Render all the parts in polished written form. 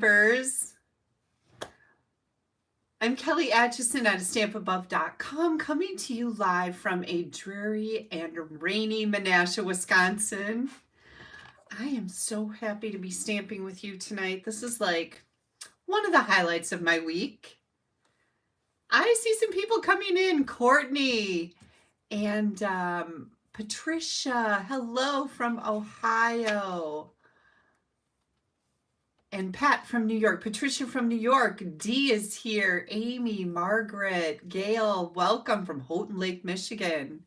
Stampers. I'm Kelly Acheson at AStampAbove.com, coming to you live from a dreary and rainy Menasha, Wisconsin. I am so happy to be stamping with you tonight. This is like one of the highlights of my week. I see some people coming in. Courtney and Patricia, hello from Ohio. And Pat from New York, Patricia from New York, Dee is here, Amy, Margaret, Gail, welcome from Houghton Lake, Michigan.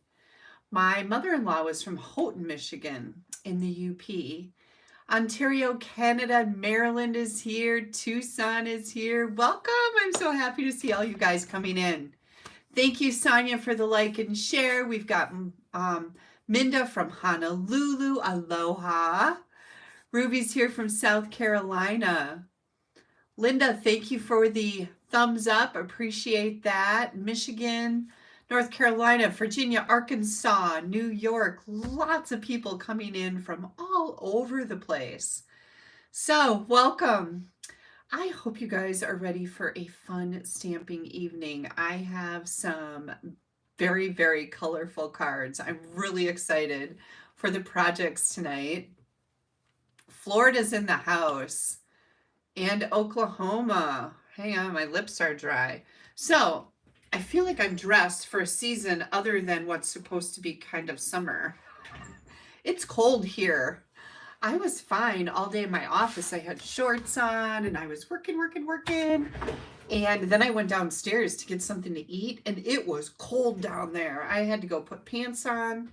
My mother-in-law was from Houghton, Michigan in the UP. Ontario, Canada, Maryland is here, Tucson is here. Welcome, I'm so happy to see all you guys coming in. Thank you, Sonia, for the like and share. We've got Minda from Honolulu, aloha. Ruby's here from South Carolina. Linda, thank you for the thumbs up. Appreciate that. Michigan, North Carolina, Virginia, Arkansas, New York. Lots of people coming in from all over the place. So, welcome. I hope you guys are ready for a fun stamping evening. I have some very, very colorful cards. I'm really excited for the projects tonight. Florida's in the house, and Oklahoma. Hang on, my lips are dry. So I feel like I'm dressed for a season other than what's supposed to be kind of summer. It's cold here. I was fine all day in my office. I had shorts on and I was working. And then I went downstairs to get something to eat and it was cold down there. I had to go put pants on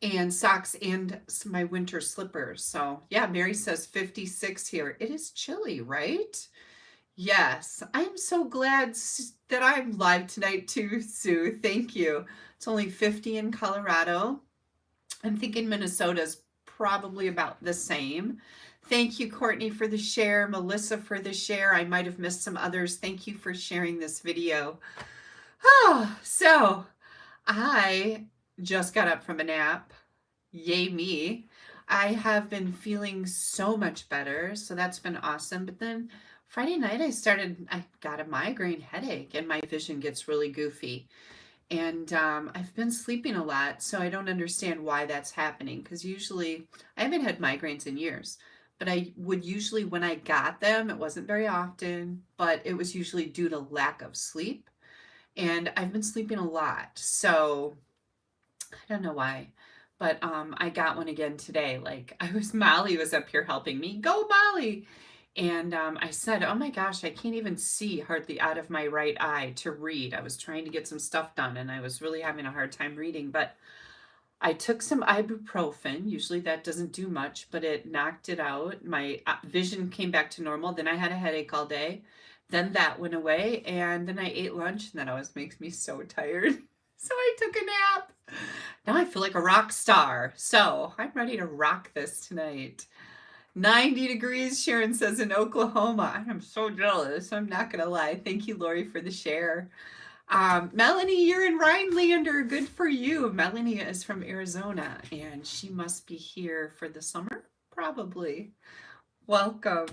and socks and my winter slippers. So yeah, Mary says 56 here. It is chilly, right? Yes, I'm so glad that I'm live tonight too, Sue. Thank you. It's only 50 in Colorado. I'm thinking Minnesota's probably about the same. Thank you, Courtney, for the share. Melissa for the share. I might have missed some others. Thank you for sharing this video. So I just got up from a nap. Yay me. I have been feeling so much better, so that's been awesome. But then Friday night I got a migraine headache and my vision gets really goofy. And I've been sleeping a lot, so I don't understand why that's happening, because usually I haven't had migraines in years, but I would usually, when I got them, it wasn't very often, but it was usually due to lack of sleep. And I've been sleeping a lot, so I don't know why. But I got one again today. Like Molly was up here helping me. Go, Molly! And I said, oh my gosh, I can't even see hardly out of my right eye to read. I was trying to get some stuff done and I was really having a hard time reading. But I took some ibuprofen. Usually that doesn't do much, but it knocked it out. My vision came back to normal. Then I had a headache all day. Then that went away. And then I ate lunch and that always makes me so tired. So I took a nap. Now I feel like a rock star. So I'm ready to rock this tonight. 90 degrees, Sharon says, in Oklahoma. I am so jealous. I'm not going to lie. Thank you, Lori, for the share. Melanie, you're in Rhinelander. Good for you. Melanie is from Arizona, and she must be here for the summer, probably. Welcome.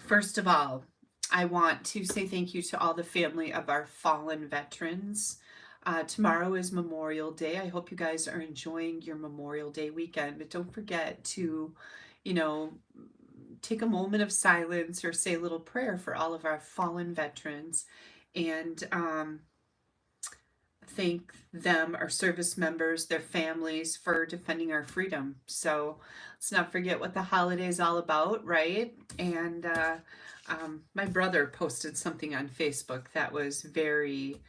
First of all, I want to say thank you to all the family of our fallen veterans. Tomorrow is Memorial Day. I hope you guys are enjoying your Memorial Day weekend, but don't forget to, take a moment of silence or say a little prayer for all of our fallen veterans and thank them, our service members, their families, for defending our freedom. So let's not forget what the holiday is all about, right? And my brother posted something on Facebook that was very,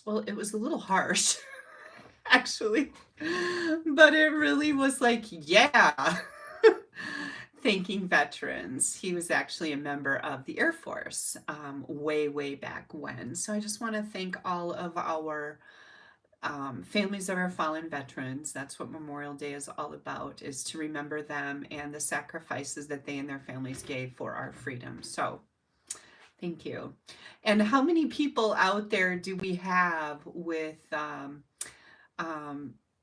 well, it was a little harsh, actually, but it really was like, yeah, thanking veterans. He was actually a member of the Air Force way back when. So I just want to thank all of our families of our fallen veterans. That's what Memorial Day is all about, is to remember them and the sacrifices that they and their families gave for our freedom. So thank you. And how many people out there do we have with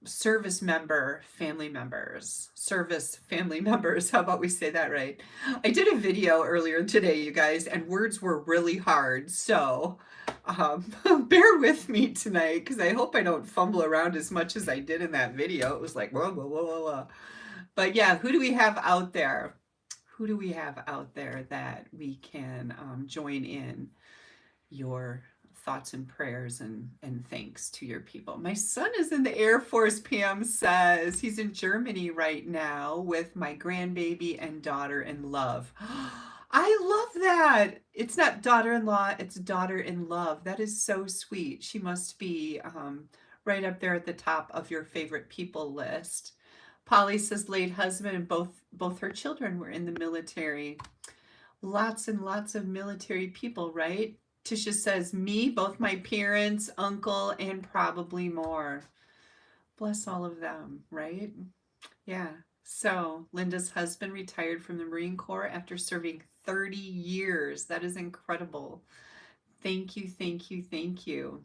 service member family members. Service family members. How about we say that right? I did a video earlier today, you guys, and words were really hard. So bear with me tonight because I hope I don't fumble around as much as I did in that video. It was like, whoa, whoa, whoa, whoa, whoa. But yeah, who do we have out there? Who do we have out there that we can join in your thoughts and prayers and thanks to your people? My son is in the Air Force, Pam says. He's in Germany right now with my grandbaby and daughter in love. I love that. It's not daughter-in-law, it's daughter-in-love. That is so sweet. She must be right up there at the top of your favorite people list. Polly says late husband and both her children were in the military. Lots and lots of military people, right? Tisha says me, both my parents, uncle, and probably more. Bless all of them, right? Yeah. So Linda's husband retired from the Marine Corps after serving 30 years. That is incredible. Thank you, thank you, thank you.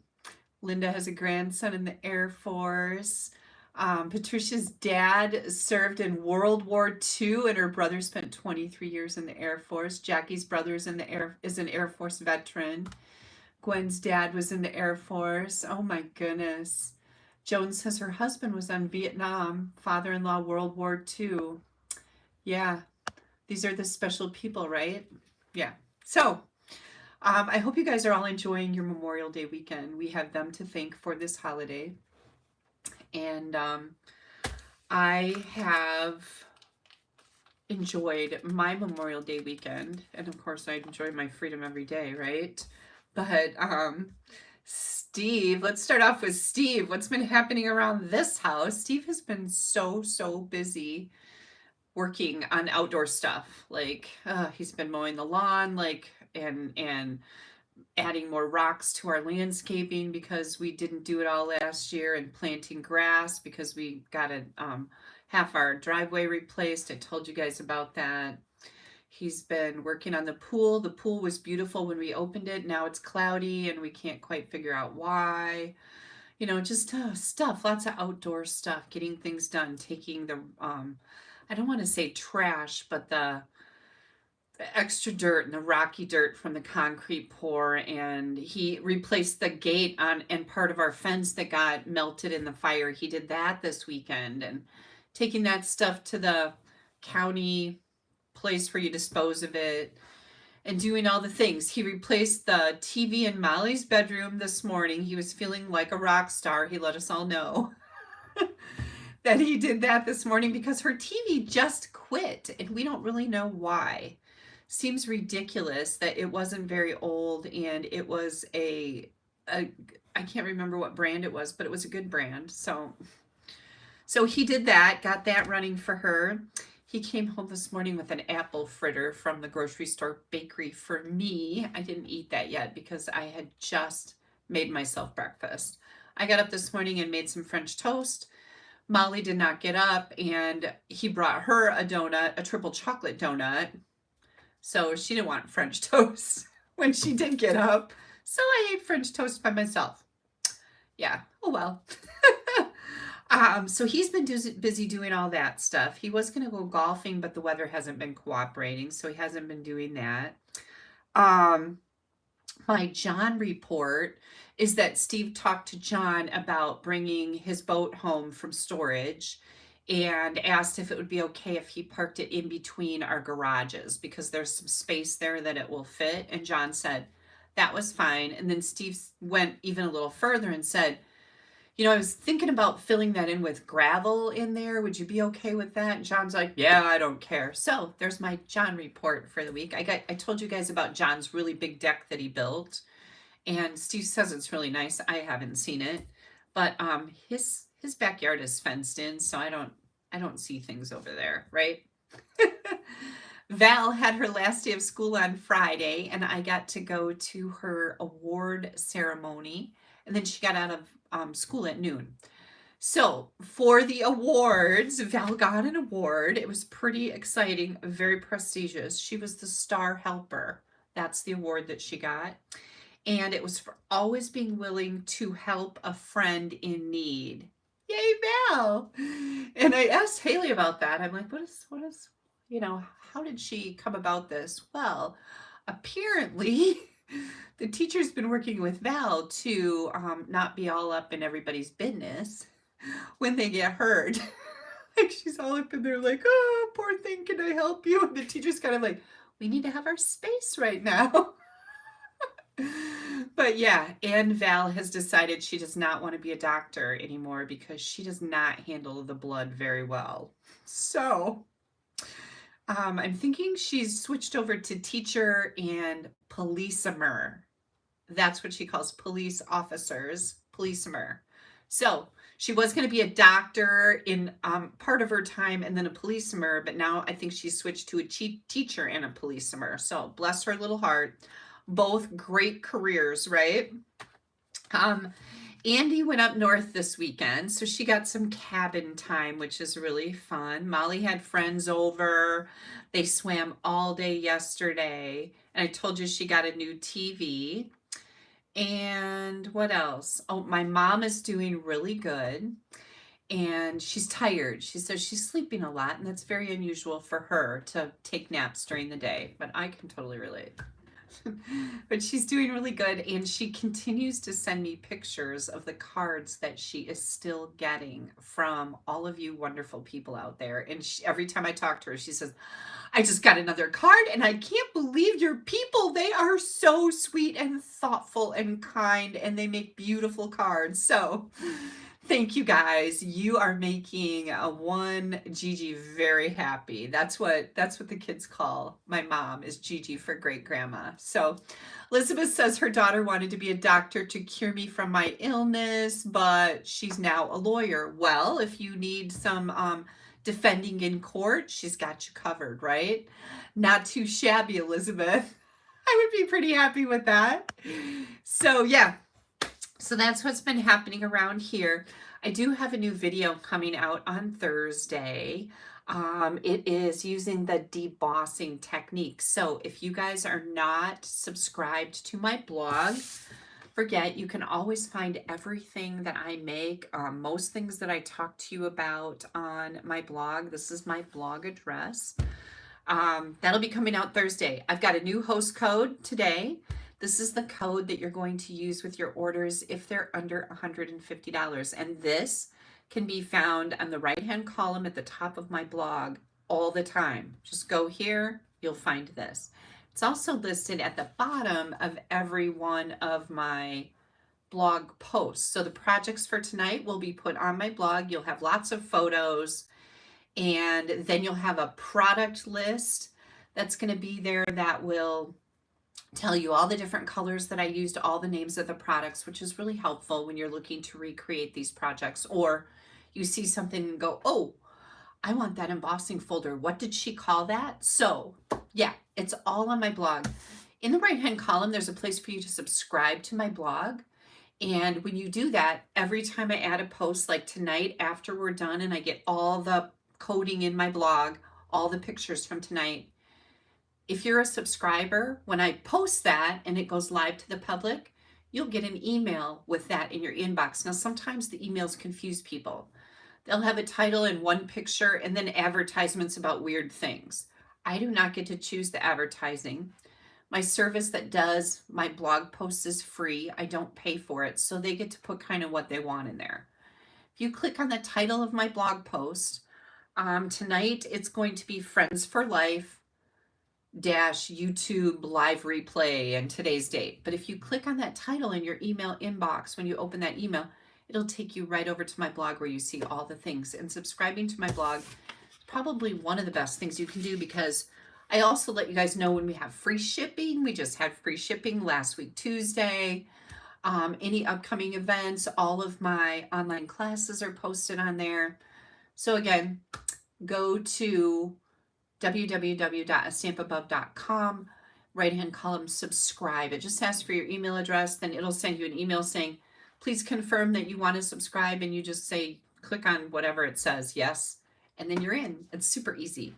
Linda has a grandson in the Air Force. Patricia's dad served in World War II, and her brother spent 23 years in the Air Force. Jackie's brother is an Air Force veteran. Gwen's dad was in the Air Force. Oh my goodness. Joan says her husband was on Vietnam, father-in-law World War II. Yeah, these are the special people, right? Yeah. So I hope you guys are all enjoying your Memorial Day weekend. We have them to thank for this holiday. And I have enjoyed my Memorial Day weekend. And of course, I enjoy my freedom every day, right? But Steve, let's start off with Steve. What's been happening around this house? Steve has been so busy working on outdoor stuff. Like he's been mowing the lawn, like and adding more rocks to our landscaping because we didn't do it all last year, and planting grass because we got a half our driveway replaced. I told you guys about that. He's been working on the pool. The pool was beautiful when we opened it. Now it's cloudy and we can't quite figure out why. You know, just stuff, lots of outdoor stuff, getting things done, taking the, I don't want to say trash, but the extra dirt and the rocky dirt from the concrete pour, and he replaced the gate on and part of our fence that got melted in the fire. He did that this weekend, and taking that stuff to the county place where you dispose of it and doing all the things. He replaced the TV in Molly's bedroom this morning. He was feeling like a rock star. He let us all know that he did that this morning because her TV just quit and we don't really know why. Seems ridiculous that it wasn't very old, and it was a I can't remember what brand it was, but it was a good brand. So he did that, got that running for her. He came home this morning with an apple fritter from the grocery store bakery for me. I didn't eat that yet because I had just made myself breakfast. I got up this morning and made some French toast. Molly did not get up, and he brought her a donut, a triple chocolate donut. So she didn't want French toast when she did get up. So I ate French toast by myself. Yeah, oh well. So he's been busy doing all that stuff. He was going to go golfing, but the weather hasn't been cooperating, so he hasn't been doing that. My John report is that Steve talked to John about bringing his boat home from storage and asked if it would be okay if he parked it in between our garages because there's some space there that it will fit. And John said that was fine. And then Steve went even a little further and said, you know, I was thinking about filling that in with gravel in there. Would you be okay with that? And John's like, yeah, I don't care. So there's my John report for the week. I told you guys about John's really big deck that he built, and Steve says it's really nice. I haven't seen it, but his backyard is fenced in, so I don't see things over there, right? Val had her last day of school on Friday, and I got to go to her award ceremony, and then she got out of school at noon. So for the awards, Val got an award. It was pretty exciting, very prestigious. She was the star helper. That's the award that she got. And it was for always being willing to help a friend in need. Yay, Val. And I asked Haley about that. I'm like, what is, how did she come about this? Well, apparently the teacher's been working with Val to not be all up in everybody's business when they get hurt. Like she's all up in there like, oh, poor thing, can I help you? And the teacher's kind of like, we need to have our space right now. But yeah, and Val has decided she does not want to be a doctor anymore because she does not handle the blood very well. So I'm thinking she's switched over to teacher and policemer. That's what she calls police officers, policemer. So she was going to be a doctor in part of her time and then a policemer, but now I think she's switched to a teacher and a policemer. So bless her little heart. Both great careers, right? Andy went up north this weekend, so she got some cabin time, which is really fun. Molly had friends over. They swam all day yesterday, and I told you she got a new TV. And what else? Oh, my mom is doing really good, and she's tired. She says she's sleeping a lot, and that's very unusual for her to take naps during the day, but I can totally relate. But she's doing really good, and she continues to send me pictures of the cards that she is still getting from all of you wonderful people out there. And every time I talk to her, she says, I just got another card and I can't believe your people. They are so sweet and thoughtful and kind, and they make beautiful cards. So thank you guys. You are making one Gigi very happy. That's what the kids call my mom, is Gigi for great grandma. So Elizabeth says her daughter wanted to be a doctor to cure me from my illness, but she's now a lawyer. Well, if you need some defending in court, she's got you covered, right? Not too shabby, Elizabeth. I would be pretty happy with that. So yeah. So that's what's been happening around here. I do have a new video coming out on Thursday. It is using the debossing technique. So if you guys are not subscribed to my blog, forget, you can always find everything that I make, most things that I talk to you about on my blog. This is my blog address. That'll be coming out Thursday. I've got a new host code today. This is the code that you're going to use with your orders if they're under $150. And this can be found on the right-hand column at the top of my blog all the time. Just go here, you'll find this. It's also listed at the bottom of every one of my blog posts. So the projects for tonight will be put on my blog. You'll have lots of photos, and then you'll have a product list that's going to be there that will tell you all the different colors that I used, all the names of the products, which is really helpful when you're looking to recreate these projects, or you see something and go, oh, I want that embossing folder. What did she call that? So yeah, it's all on my blog. In the right-hand column, there's a place for you to subscribe to my blog. And when you do that, every time I add a post, like tonight after we're done and I get all the coding in my blog, all the pictures from tonight, if you're a subscriber, when I post that and it goes live to the public, you'll get an email with that in your inbox. Now, sometimes the emails confuse people. They'll have a title and one picture and then advertisements about weird things. I do not get to choose the advertising. My service that does my blog posts is free. I don't pay for it, so they get to put kind of what they want in there. If you click on the title of my blog post, tonight it's going to be Friends for Life YouTube live replay and today's date. But if you click on that title in your email inbox, when you open that email, it'll take you right over to my blog where you see all the things. And subscribing to my blog is probably one of the best things you can do, because I also let you guys know when we have free shipping. We just had free shipping last week, Tuesday. Any upcoming events, all of my online classes are posted on there. So again, go to www.AStampAbove.com, right-hand column, subscribe. It just asks for your email address, then it'll send you an email saying, please confirm that you want to subscribe, and you just say, click on whatever it says, yes, and then you're in. It's super easy.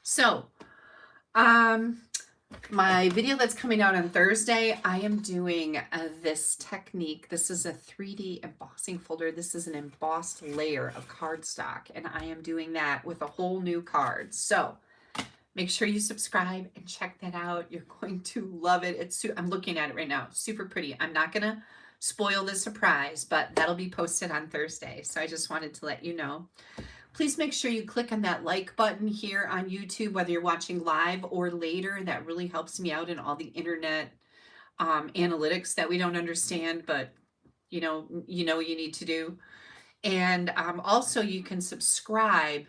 So, My video that's coming out on Thursday, I am doing this technique. This is a 3D embossing folder. This is an embossed layer of cardstock, and I am doing that with a whole new card. So make sure you subscribe and check that out. You're going to love it. I'm looking at it right now. Super pretty. I'm not going to spoil the surprise, but that'll be posted on Thursday. So I just wanted to let you know. Please make sure you click on that like button here on YouTube, whether you're watching live or later. That really helps me out in all the internet analytics that we don't understand, but you know you need to do. And also you can subscribe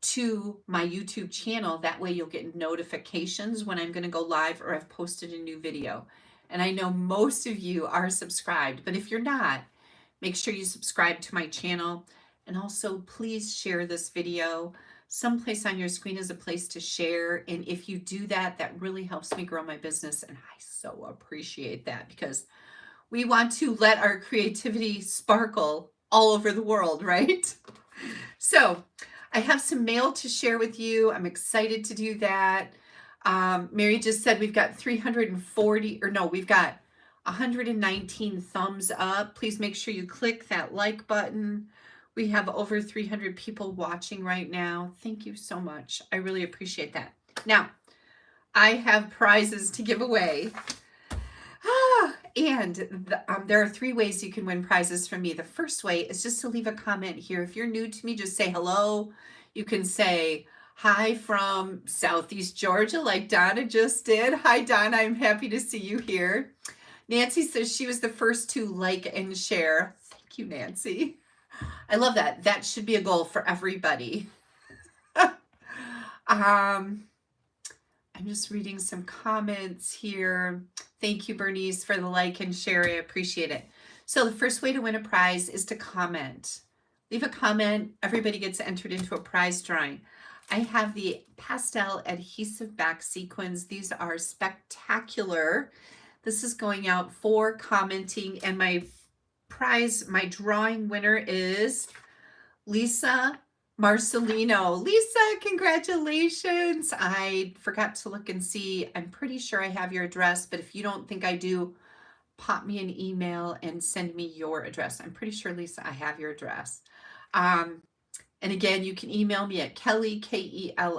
to my YouTube channel. That way you'll get notifications when I'm going to go live or I've posted a new video. And I know most of you are subscribed, but if you're not, make sure you subscribe to my channel. And also, please share this video. Someplace on your screen is a place to share. And if you do that, that really helps me grow my business. And I so appreciate that because we want to let our creativity sparkle all over the world, right? So I have some mail to share with you. I'm excited to do that. Mary just said we've got 119 thumbs up. Please make sure you click that like button. We have over 300 people watching right now. Thank you so much. I really appreciate that. Now, I have prizes to give away. And there are 3 ways you can win prizes from me. The first way is just to leave a comment here. If you're new to me, just say hello. You can say hi from Southeast Georgia like Donna just did. Hi, Donna. I'm happy to see you here. Nancy says she was the first to like and share. Thank you, Nancy. I love that. That should be a goal for everybody. I'm just reading some comments here. Thank you, Bernice, for the like and share. I appreciate it. So the first way to win a prize is to comment. Leave a comment. Everybody gets entered into a prize drawing. I have the pastel adhesive back sequins. These are spectacular. This is going out for commenting, and my prize, my drawing winner is Lisa Marcelino. Lisa, congratulations. I forgot to look and see. I'm pretty sure I have your address, but if you don't think I do, pop me an email and send me your address. I'm pretty sure, Lisa, I have your address. And again, you can email me at Kelly, Kelly, at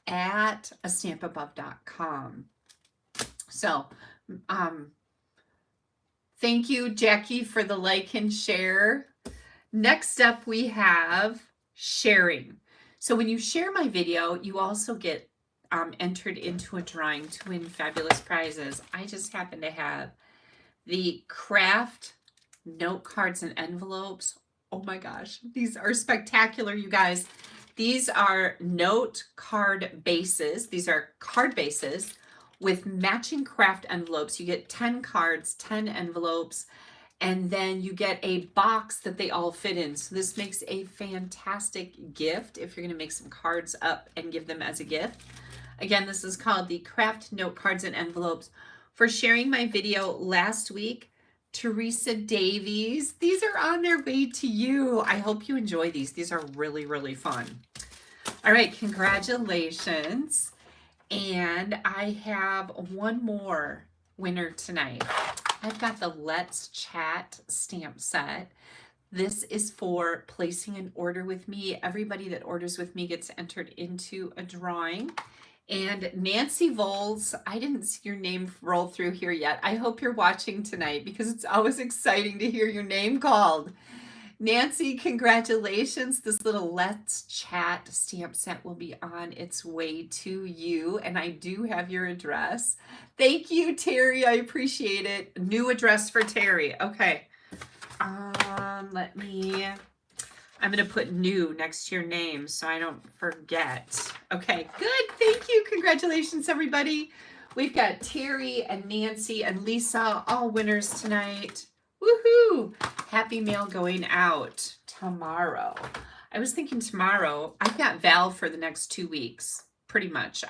AStampAbove.com. So, thank you, Jackie, for the like and share. Next up, we have sharing. So when you share my video, you also get entered into a drawing to win fabulous prizes. I just happen to have the craft note cards and envelopes. Oh my gosh, these are spectacular, you guys. These are note card bases. These are card bases with matching craft envelopes. You get 10 cards, 10 envelopes, and then you get a box that they all fit in. So this makes a fantastic gift if you're going to make some cards up and give them as a gift. Again, this is called the Craft Note Cards and Envelopes. For sharing my video last week, Teresa Davies, these are on their way to you. I hope you enjoy these. These are really, really fun. All right, congratulations. And I have one more winner tonight. I've got the Let's Chat stamp set. This is for placing an order with me. Everybody that orders with me gets entered into a drawing. And Nancy Voles, I didn't see your name roll through here yet. I hope you're watching tonight because it's always exciting to hear your name called. Nancy, congratulations. This little Let's Chat stamp set will be on its way to you, and I do have your address. Thank you, Terry. I appreciate it. New address for Terry. Okay. I'm going to put new next to your name so I don't forget. Okay, good. Thank you. Congratulations, everybody. We've got Terry and Nancy and Lisa, all winners tonight. Woohoo! Happy mail going out tomorrow. I was thinking tomorrow. I've got Val for the next 2 weeks, pretty much.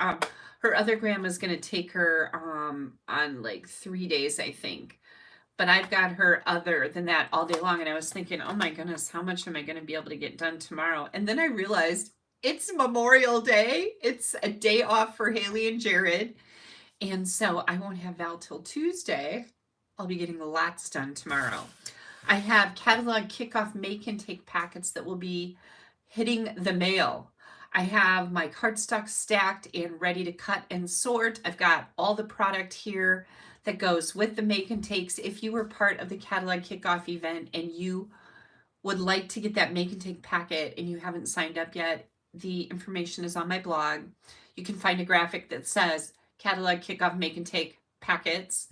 Her other grandma's going to take her on like 3 days, I think. But I've got her other than that all day long. And I was thinking, oh my goodness, how much am I going to be able to get done tomorrow? And then I realized it's Memorial Day. It's a day off for Haley and Jared. And so I won't have Val till Tuesday. I'll be getting lots done tomorrow. I have catalog kickoff make and take packets that will be hitting the mail. I have my cardstock stacked and ready to cut and sort. I've got all the product here that goes with the make and takes. If you were part of the catalog kickoff event and you would like to get that make and take packet and you haven't signed up yet, the information is on my blog. You can find a graphic that says catalog kickoff make and take packets,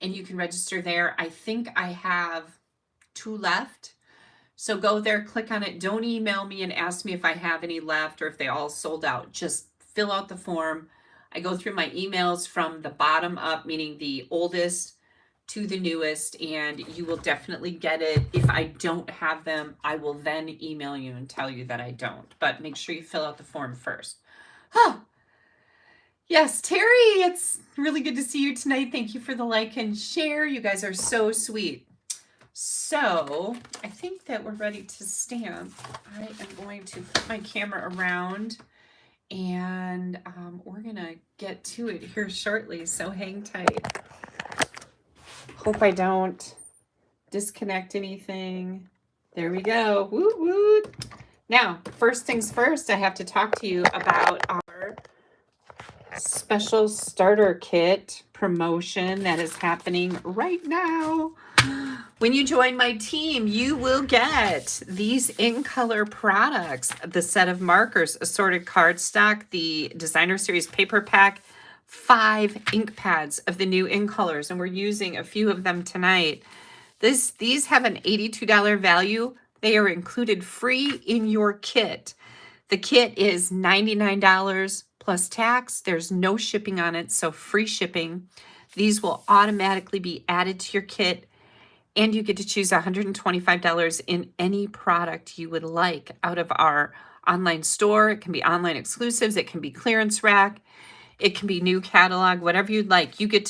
and you can register there. I think I have 2 left. So go there, click on it. Don't email me and ask me if I have any left or if they all sold out. Just fill out the form. I go through my emails from the bottom up, meaning the oldest to the newest, and you will definitely get it. If I don't have them, I will then email you and tell you that I don't. But make sure you fill out the form first. Huh. Yes, Terry, it's really good to see you tonight. Thank you for the like and share. You guys are so sweet. So I think that we're ready to stamp. I am going to put my camera around, and we're gonna get to it here shortly, so hang tight. Hope I don't disconnect anything. There we go. Woot woot. Now, first things first, I have to talk to you about our special starter kit promotion that is happening right now. When you join my team, you will get these in color products, the set of markers, assorted cardstock, the designer series paper pack, 5 ink pads of the new in colors, and we're using a few of them tonight. These have an $82 value. They are included free in your kit. The kit is $99 plus tax. There's no shipping on it, so free shipping. These will automatically be added to your kit, and you get to choose $125 in any product you would like out of our online store. It can be online exclusives, it can be clearance rack, it can be new catalog, whatever you'd like. You get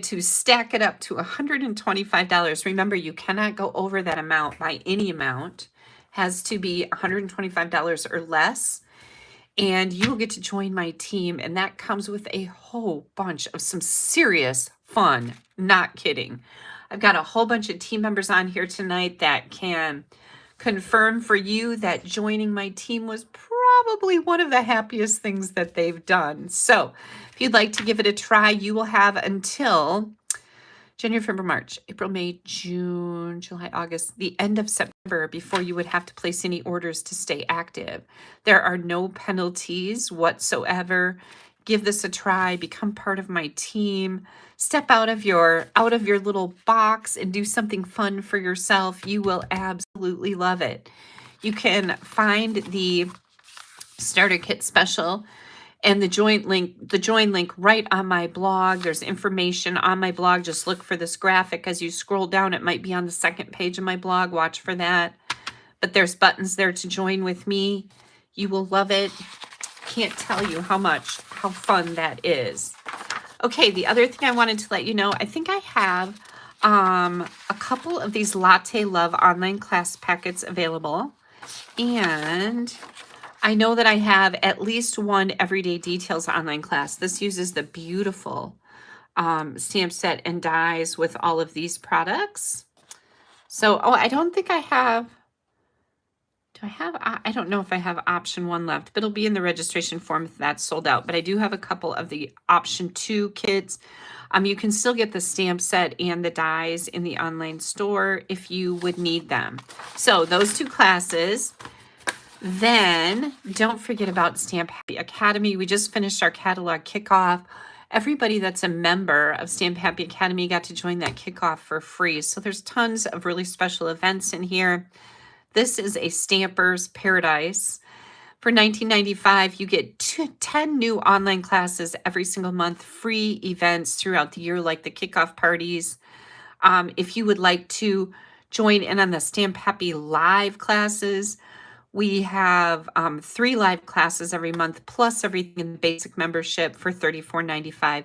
to stack it up to $125. Remember, you cannot go over that amount by any amount. Has to be $125 or less. And you will get to join my team, and that comes with a whole bunch of some serious fun. Not kidding. I've got a whole bunch of team members on here tonight that can confirm for you that joining my team was probably one of the happiest things that they've done. So if you'd like to give it a try, you will have until January, February, March, April, May, June, July, August, the end of September before you would have to place any orders to stay active. There are no penalties whatsoever. Give this a try, become part of my team, step out of your little box and do something fun for yourself. You will absolutely love it. You can find the starter kit special and the join link right on my blog. There's information on my blog. Just look for this graphic as you scroll down. It might be on the second page of my blog. Watch for that. But there's buttons there to join with me. You will love it. Can't tell you how fun that is. Okay, the other thing I wanted to let you know, I think I have a couple of these Latte Love online class packets available. And I know that I have at least one Everyday Details online class. This uses the beautiful stamp set and dies with all of these products. So, I don't think I have, I don't know if I have option 1 left, but it'll be in the registration form if that's sold out. But I do have a couple of the option 2 kits. You can still get the stamp set and the dies in the online store if you would need them. So those 2 classes. Then don't forget about Stamp Happy Academy. We just finished our catalog kickoff. Everybody that's a member of Stamp Happy Academy got to join that kickoff for free. So there's tons of really special events in here. This is a Stamper's Paradise. For $19.95, you get 10 new online classes every single month, free events throughout the year like the kickoff parties. If you would like to join in on the Stamp Happy live classes, we have 3 live classes every month, plus everything in the basic membership for $34.95.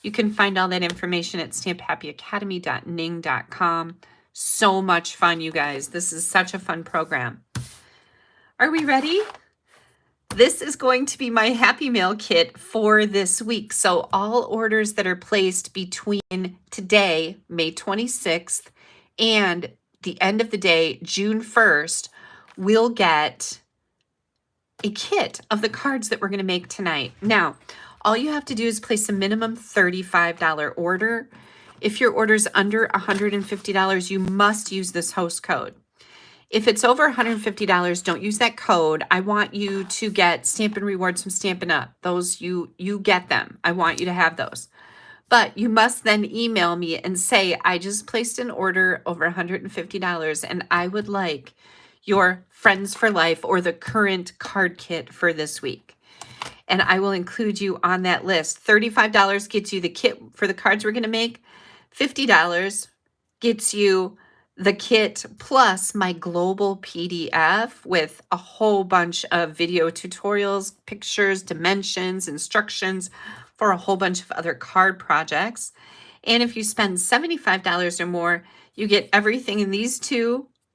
You can find all that information at stamphappyacademy.ning.com. So much fun, you guys. This is such a fun program. Are we ready? This is going to be my Happy Mail kit for this week. So all orders that are placed between today, May 26th, and the end of the day, June 1st, will get a kit of the cards that we're going to make tonight. Now, all you have to do is place a minimum $35 order. If your order is under $150, you must use this host code. If it's over $150, don't use that code. I want you to get Stampin' Rewards from Stampin' Up. Those, you get them. I want you to have those. But you must then email me and say, I just placed an order over $150 and I would like your Friends for Life or the current card kit for this week. And I will include you on that list. $35 gets you the kit for the cards we're going to make. $50 gets you the kit plus my global PDF with a whole bunch of video tutorials, pictures, dimensions, instructions for a whole bunch of other card projects. And if you spend $75 or more, you get everything in these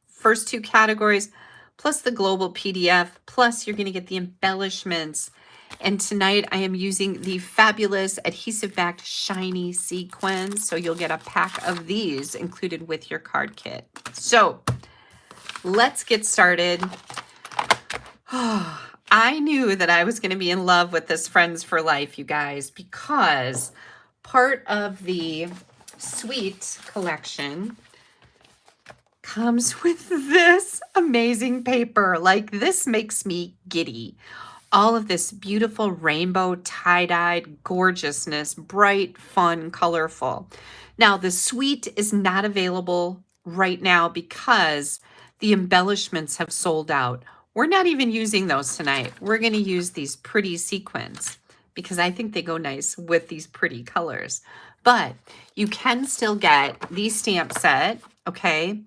first two categories, plus the global PDF, plus you're going to get the embellishments. And tonight I am using the fabulous adhesive-backed shiny sequins. So you'll get a pack of these included with your card kit. So let's get started. I knew that I was going to be in love with this Friends for Life, you guys, because part of the Sweet collection comes with this amazing paper. Like, this makes me giddy. All of this beautiful rainbow tie-dyed gorgeousness, bright, fun, colorful. Now, the Sweet is not available right now because the embellishments have sold out. We're not even using those tonight. We're going to use these pretty sequins because I think they go nice with these pretty colors. But you can still get the stamp set, okay,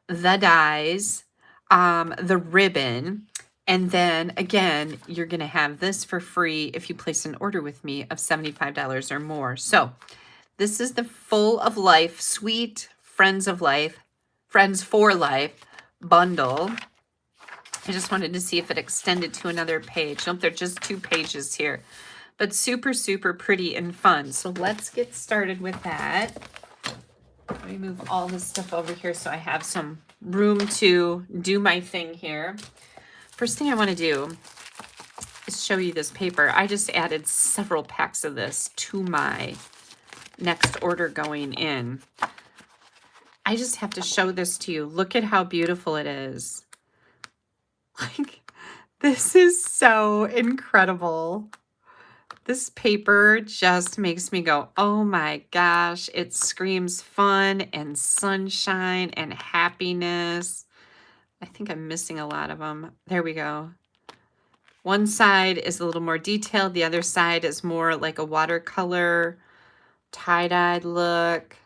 the dies, the ribbon, and then again, you're going to have this for free if you place an order with me of $75 or more. So this is the Full of Life Sweet Friends for Life bundle. I just wanted to see if it extended to another page. Nope, they're just 2 pages here, but super, super pretty and fun. So let's get started with that. Let me move all this stuff over here so I have some room to do my thing here. First thing I want to do is show you this paper. I just added several packs of this to my next order going in. I just have to show this to you. Look at how beautiful it is. Like, this is so incredible. This paper just makes me go, oh my gosh, it screams fun and sunshine and happiness. I think I'm missing a lot of them. There we go. One side is a little more detailed. The other side is more like a watercolor tie-dyed look.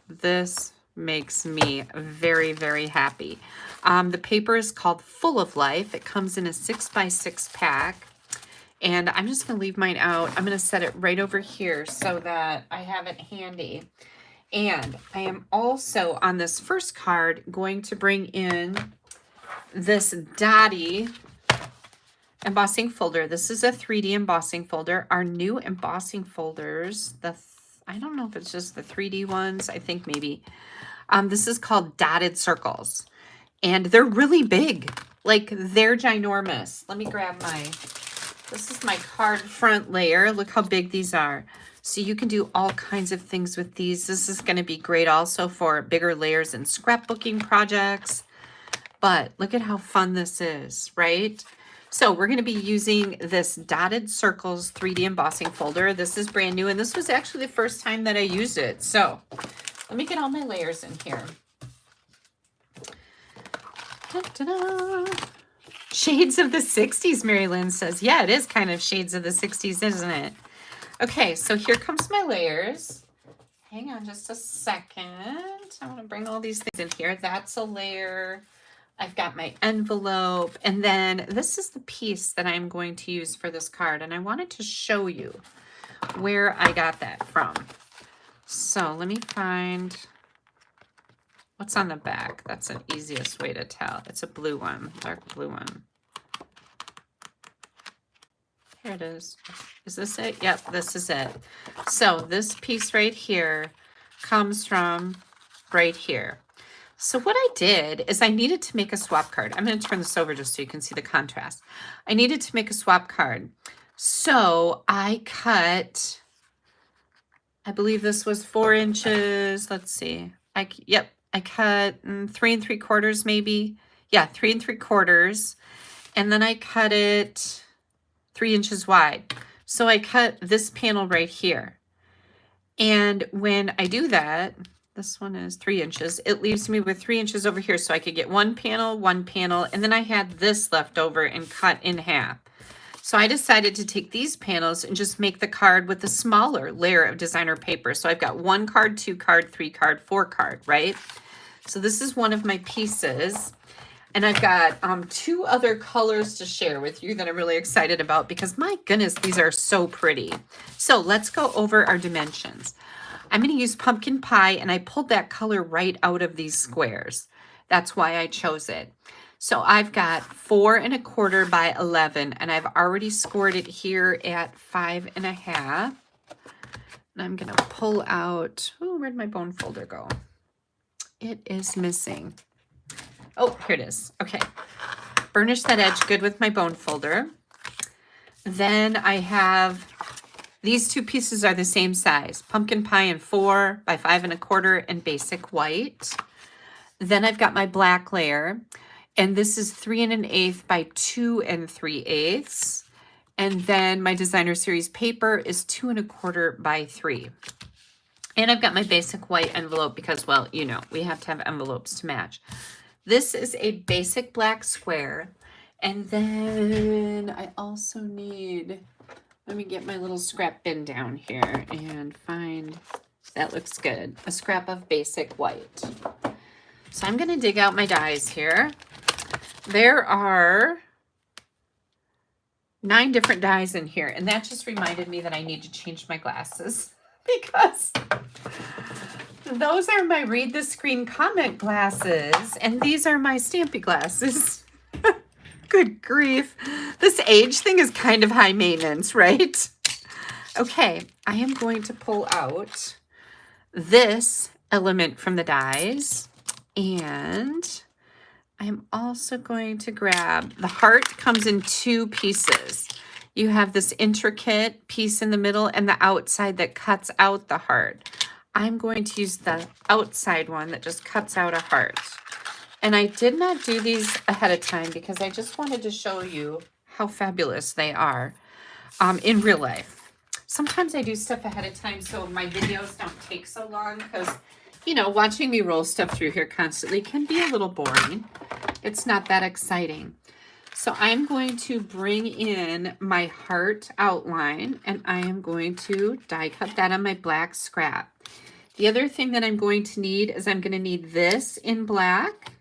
This makes me very, very happy. The paper is called Full of Life. It comes in a 6x6 pack. And I'm just going to leave mine out. I'm going to set it right over here so that I have it handy. And I am also on this first card going to bring in this Dottie embossing folder. This is a 3D embossing folder. Our new embossing folders, I don't know if it's just the 3D ones. I think maybe. This is called Dotted Circles. And they're really big. Like, they're ginormous. Let me grab this is my card front layer. Look how big these are. So you can do all kinds of things with these. This is going to be great also for bigger layers and scrapbooking projects. But look at how fun this is, right? So we're going to be using this Dotted Circles 3D embossing folder. This is brand new, and this was actually the first time that I used it. So let me get all my layers in here. Da-da-da. Shades of the 60s, Mary Lynn says. Yeah, it is kind of shades of the 60s, isn't it? Okay, so here comes my layers. Hang on just a second. I want to bring all these things in here. That's a layer. I've got my envelope. And then this is the piece that I'm going to use for this card. And I wanted to show you where I got that from. So let me find What's on the back? That's an easiest way to tell. It's a blue one, dark blue one. Here it is. Is this it? Yep, this is it. So this piece right here comes from right here. So what I did is I needed to make a swap card. I'm going to turn this over just so you can see the contrast. I needed to make a swap card. So I cut, I believe this was 4 inches. Let's see. I cut 3 3/4 maybe. Yeah, 3 3/4. And then I cut it 3 inches wide. So I cut this panel right here. And when I do that, this one is 3 inches. It leaves me with 3 inches over here. So I could get one panel, and then I had this left over and cut in half. So I decided to take these panels and just make the card with a smaller layer of designer paper. So I've got 1 card, 2 card, 3 card, 4 card, right? So this is one of my pieces. And I've got 2 other colors to share with you that I'm really excited about because my goodness, these are so pretty. So let's go over our dimensions. I'm going to use pumpkin pie, and I pulled that color right out of these squares. That's why I chose it. So I've got 4 1/4 by 11, and I've already scored it here at 5 1/2. And I'm going to pull out, oh, where'd my bone folder go? It is missing. Oh, here it is. Okay. Burnish that edge good with my bone folder. Then I have, these 2 pieces are the same size. Pumpkin pie in 4 by 5 1/4 and basic white. Then I've got my black layer. And this is 3 1/8 by 2 3/8. And then my designer series paper is 2 1/4 by 3. And I've got my basic white envelope because, well, you know, we have to have envelopes to match. This is a basic black square. And then I also need, let me get my little scrap bin down here and find, that looks good, a scrap of basic white. So I'm going to dig out my dies here. There are 9 different dies in here, and that just reminded me that I need to change my glasses because those are my read the screen comment glasses, and these are my Stampy glasses. Good grief. This age thing is kind of high maintenance, right? Okay, I am going to pull out this element from the dies, and I'm also going to grab, the heart comes in 2 pieces. You have this intricate piece in the middle and the outside that cuts out the heart. I'm going to use the outside one that just cuts out a heart. And I did not do these ahead of time because I just wanted to show you how fabulous they are in real life. Sometimes I do stuff ahead of time so my videos don't take so long because, you know, watching me roll stuff through here constantly can be a little boring. It's not that exciting. So I'm going to bring in my heart outline, and I am going to die cut that on my black scrap. The other thing that I'm going to need is I'm going to need this in black,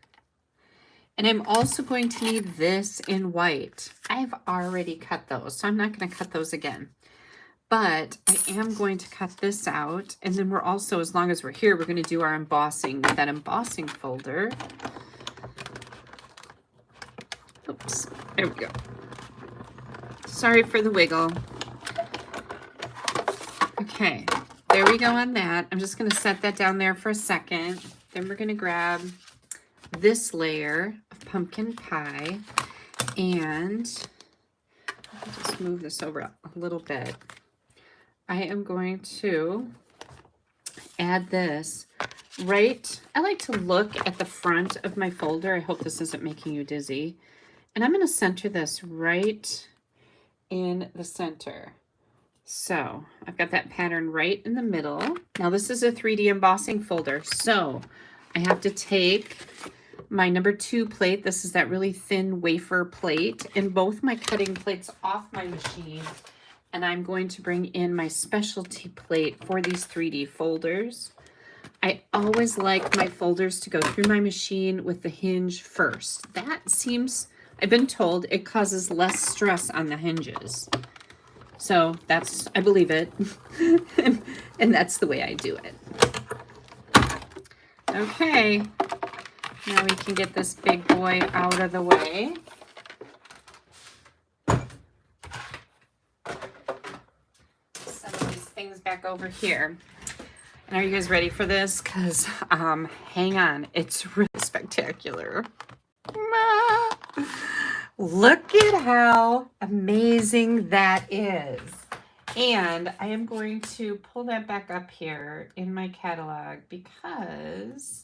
and I'm also going to need this in white. I've already cut those, so I'm not going to cut those again. But I am going to cut this out, and then we're also, as long as we're here, we're going to do our embossing with that embossing folder. Oops, there we go. Sorry for the wiggle. Okay, there we go on that. I'm just going to set that down there for a second. Then we're going to grab this layer of pumpkin pie, and I'll just move this over a little bit. I am going to add this right. I like to look at the front of my folder. I hope this isn't making you dizzy. And I'm going to center this right in the center. So I've got that pattern right in the middle. Now this is a 3D embossing folder. So I have to take my number 2 plate. This is that really thin wafer plate, and both my cutting plates off my machine. And I'm going to bring in my specialty plate for these 3D folders. I always like my folders to go through my machine with the hinge first. That seems, I've been told, it causes less stress on the hinges. So that's, I believe it. and that's the way I do it. Okay, Now we can get this big boy out of the way. Some of these things back over here. And are you guys ready for this? Because hang on, it's really spectacular. Look at how amazing that is. And I am going to pull that back up here in my catalog because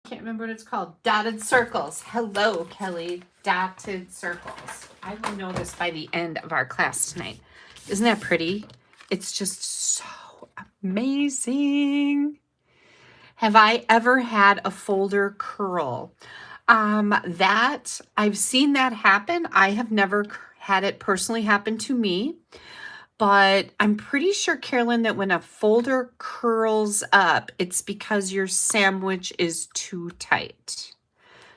I can't remember what it's called. Dotted circles. Hello, Kelly. Dotted circles. I will know this by the end of our class tonight. Isn't that pretty? It's just so amazing. Have I ever had a folder curl? That I've seen that happen. I have never had it personally happen to me, but I'm pretty sure, Carolyn, that when a folder curls up, it's because your sandwich is too tight.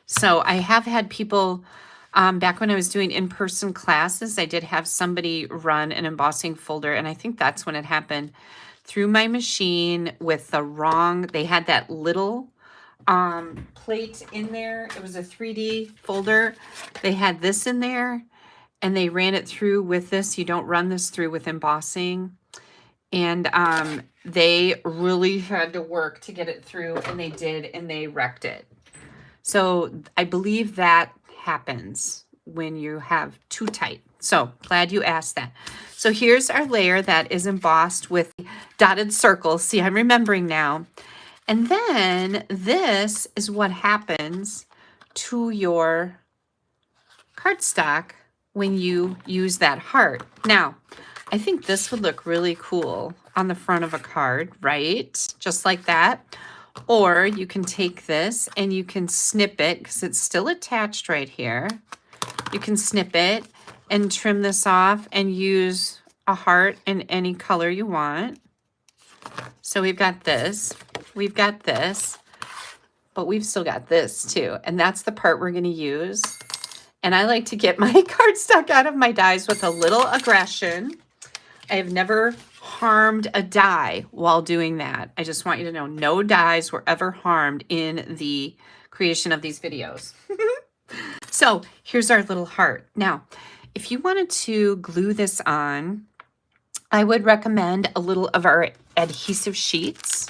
So I have had people, back when I was doing in-person classes, I did have somebody run an embossing folder, and I think that's when it happened, through my machine with the wrong, they had that little plate in there. It was a 3D folder. They had this in there and they ran it through with this. You don't run this through with embossing. And they really had to work to get it through, and they did, and they wrecked it. So I believe that happens when you have too tight. So glad you asked that. So here's our layer that is embossed with dotted circles. See, I'm remembering now. And then this is what happens to your cardstock when you use that heart. Now, I think this would look really cool on the front of a card, right? Just like that. Or you can take this and you can snip it because it's still attached right here. You can snip it and trim this off and use a heart in any color you want. So we've got this, but we've still got this too. And that's the part we're going to use. And I like to get my cardstock out of my dies with a little aggression. I have never harmed a die while doing that. I just want you to know no dies were ever harmed in the creation of these videos. So here's our little heart. Now, if you wanted to glue this on, I would recommend a little of our adhesive sheets.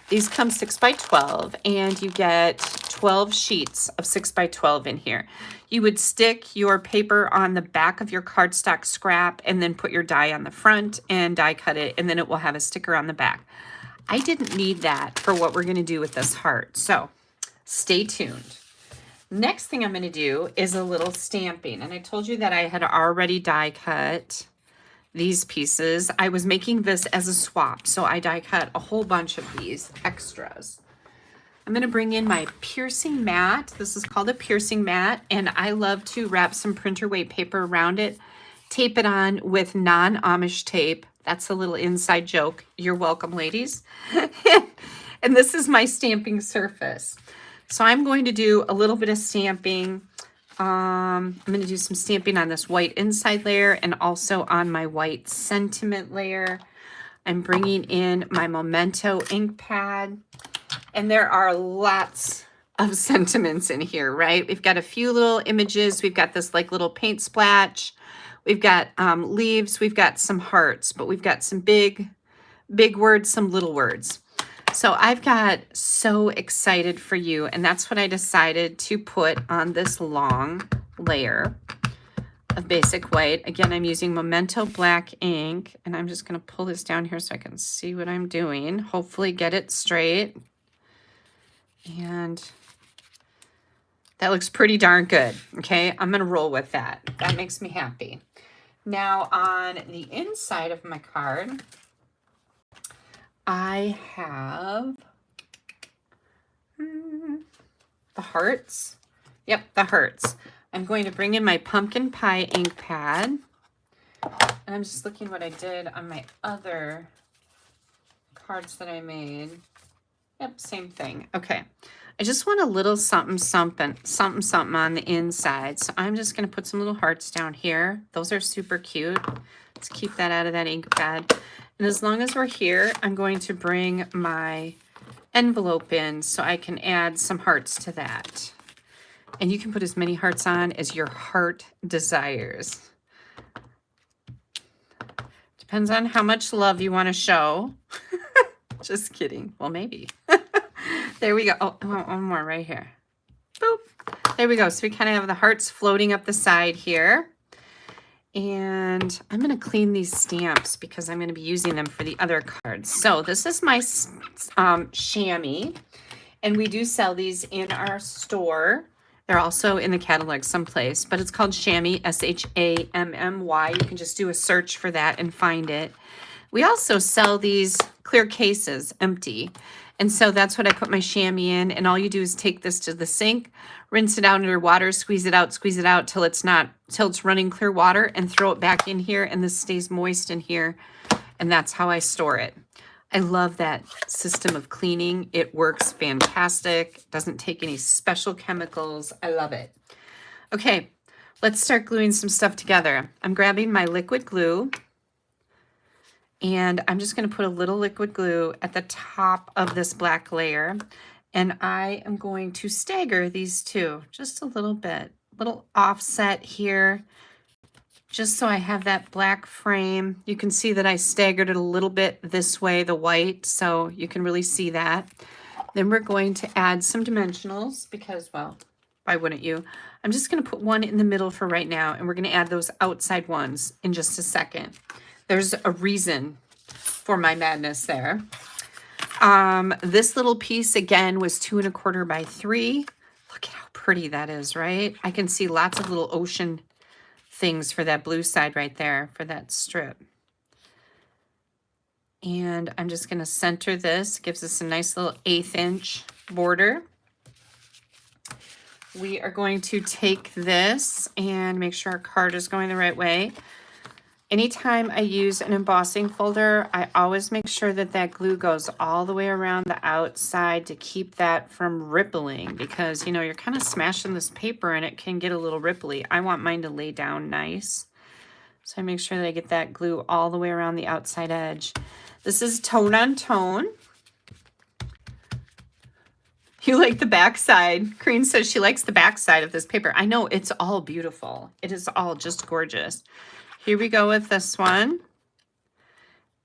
These come 6 by 12, and you get 12 sheets of 6 by 12 in here. You would stick your paper on the back of your cardstock scrap and then put your die on the front and die cut it, and then it will have a sticker on the back. I didn't need that for what we're going to do with this heart, so stay tuned. Next thing I'm going to do is a little stamping, and I told you that I had already die cut these pieces. I was making this as a swap, so I die cut a whole bunch of these extras. I'm going to bring in my piercing mat. This is called a piercing mat, and I love to wrap some printer weight paper around it, tape it on with non-Amish tape. That's a little inside joke. You're welcome, ladies. And this is my stamping surface. So I'm going to do a little bit of stamping. I'm going to do some stamping on this white inside layer and also on my white sentiment layer. I'm bringing in my Memento ink pad. And there are lots of sentiments in here, right? We've got a few little images. We've got this like little paint splash. We've got leaves. We've got some hearts, but we've got some big words, some little words. So I've got so excited for you, and that's what I decided to put on this long layer of basic white. Again, I'm using Memento black ink, and I'm just going to pull this down here so I can see what I'm doing. Hopefully get it straight. And that looks pretty darn good. Okay, I'm going to roll with that. That makes me happy. Now on the inside of my card, I have the hearts. Yep, the hearts. I'm going to bring in my pumpkin pie ink pad. And I'm just looking what I did on my other cards that I made. Yep, same thing. Okay. I just want a little something on the inside. So I'm just going to put some little hearts down here. Those are super cute. Let's keep that out of that ink pad. And as long as we're here, I'm going to bring my envelope in so I can add some hearts to that. And you can put as many hearts on as your heart desires. Depends on how much love you want to show. Just kidding. Well, maybe. There we go. Oh, one more right here. Boop. There we go. So we kind of have the hearts floating up the side here. And I'm going to clean these stamps because I'm going to be using them for the other cards. So this is my chamois, and we do sell these in our store. They're also in the catalog someplace, but it's called chamois, S-H-A-M-M-Y. You can just do a search for that and find it. We also sell these clear cases, empty. And so that's what I put my chamois in. And all you do is take this to the sink, rinse it out under water, squeeze it out till it's running clear water, and throw it back in here. And this stays moist in here. And that's how I store it. I love that system of cleaning. It works fantastic. Doesn't take any special chemicals. I love it. Okay, let's start gluing some stuff together. I'm grabbing my liquid glue. And I'm just going to put a little liquid glue at the top of this black layer. And I am going to stagger these two just a little bit, little offset here, just so I have that black frame. You can see that I staggered it a little bit this way, the white, so you can really see that. Then we're going to add some dimensionals because, well, why wouldn't you? I'm just going to put one in the middle for right now, and we're going to add those outside ones in just a second. There's a reason for my madness there. This little piece again was 2 1/4 by 3. Look at how pretty that is, right? I can see lots of little ocean things for that blue side right there for that strip. And I'm just going to center this. Gives us a nice little 1/8 inch border. We are going to take this and make sure our card is going the right way. Anytime I use an embossing folder, I always make sure that that glue goes all the way around the outside to keep that from rippling, because, you know, you're kind of smashing this paper and it can get a little ripply. I want mine to lay down nice. So I make sure that I get that glue all the way around the outside edge. This is tone on tone. You like the back side. Corrine says she likes the back side of this paper. I know, it's all beautiful. It is all just gorgeous. Here we go with this one.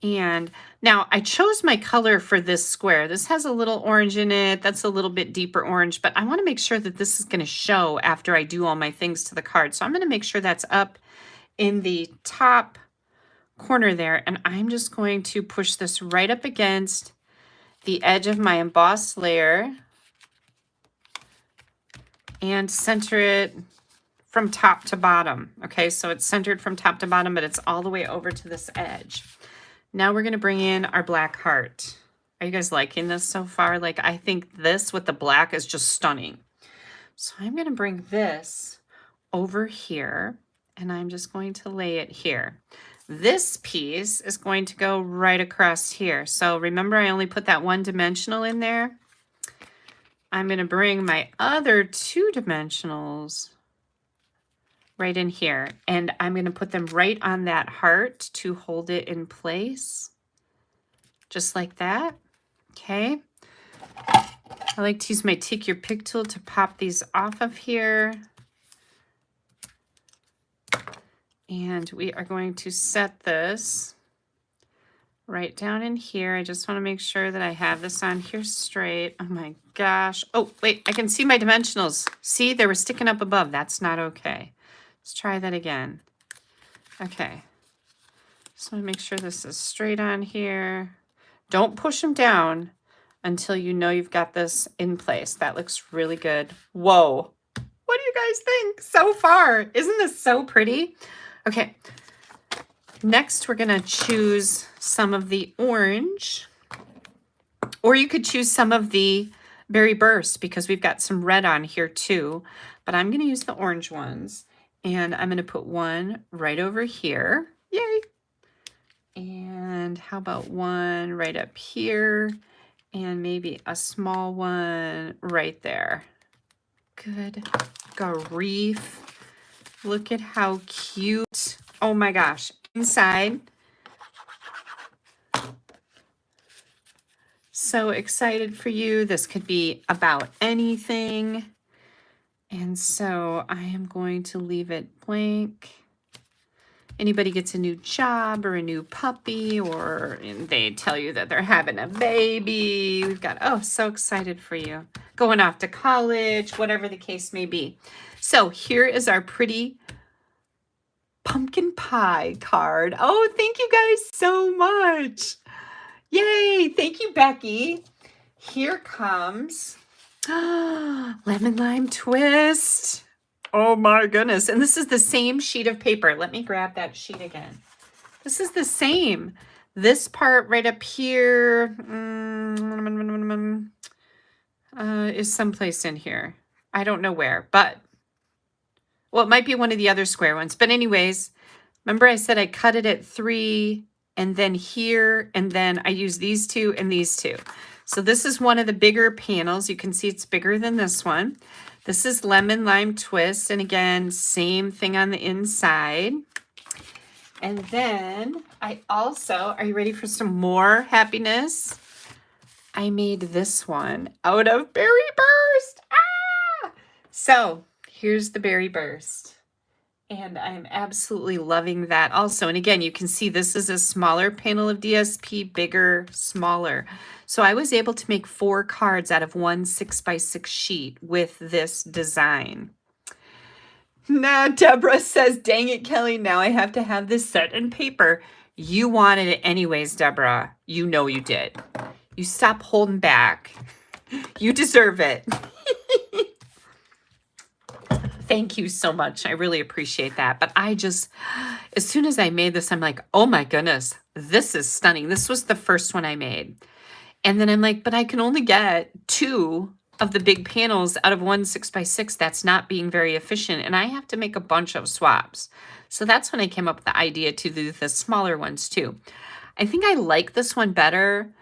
And now I chose my color for this square. This has a little orange in it. That's a little bit deeper orange, but I want to make sure that this is going to show after I do all my things to the card. So I'm going to make sure that's up in the top corner there. And I'm just going to push this right up against the edge of my embossed layer and center it from top to bottom. Okay, so it's centered from top to bottom, but it's all the way over to this edge. Now we're going to bring in our black heart. Are you guys liking this so far? Like, I think this with the black is just stunning. So I'm going to bring this over here, and I'm just going to lay it here. This piece is going to go right across here. So remember, I only put that one dimensional in there. I'm going to bring my other 2 dimensionals right in here, and I'm going to put them right on that heart to hold it in place, just like that. Okay, I like to use my take your pick tool to pop these off of here, and we are going to set this right down in here. I just want to make sure that I have this on here straight. Oh my gosh. Oh wait, I can see my dimensionals. See, they were sticking up above. That's not okay. Let's try that again. Okay. Just want to make sure this is straight on here. Don't push them down until you know you've got this in place. That looks really good. Whoa. What do you guys think so far? Isn't this so pretty? Okay. Next, we're going to choose some of the orange, or you could choose some of the Berry Burst because we've got some red on here too, but I'm going to use the orange ones. And I'm going to put one right over here. Yay! And how about one right up here? And maybe a small one right there. Good grief. Look at how cute. Oh my gosh. Inside. So excited for you. This could be about anything. And so I am going to leave it blank. Anybody gets a new job or a new puppy, or they tell you that they're having a baby. We've got, oh, so excited for you. Going off to college, whatever the case may be. So here is our pretty pumpkin pie card. Oh, thank you guys so much. Yay. Thank you, Becky. Here comes lemon lime twist. Oh my goodness. And this is the same sheet of paper. Let me grab that sheet again. This is the same. This part right up here is someplace in here. I don't know where, but, well, it might be one of the other square ones. But anyways, remember I said I cut it at 3 and then here, and then I use these two and these two. So this is one of the bigger panels. You can see it's bigger than this one. This is lemon lime twist. And again, same thing on the inside. And then I also, are you ready for some more happiness? I made this one out of Berry Burst. Ah! So here's the Berry Burst. And I'm absolutely loving that also. And again, you can see this is a smaller panel of DSP, bigger, smaller. So I was able to make 4 cards out of one 6x6 sheet with this design. Nah, Deborah says, dang it, Kelly, now I have to have this set in paper. You wanted it anyways, Deborah. You know you did. You stop holding back. You deserve it. Thank you so much. I really appreciate that. But I just, as soon as I made this, I'm like, oh my goodness, this is stunning. This was the first one I made. And then I'm like, but I can only get 2 of the big panels out of one 6x6. That's not being very efficient. And I have to make a bunch of swaps. So that's when I came up with the idea to do the smaller ones too. I think I like this one better,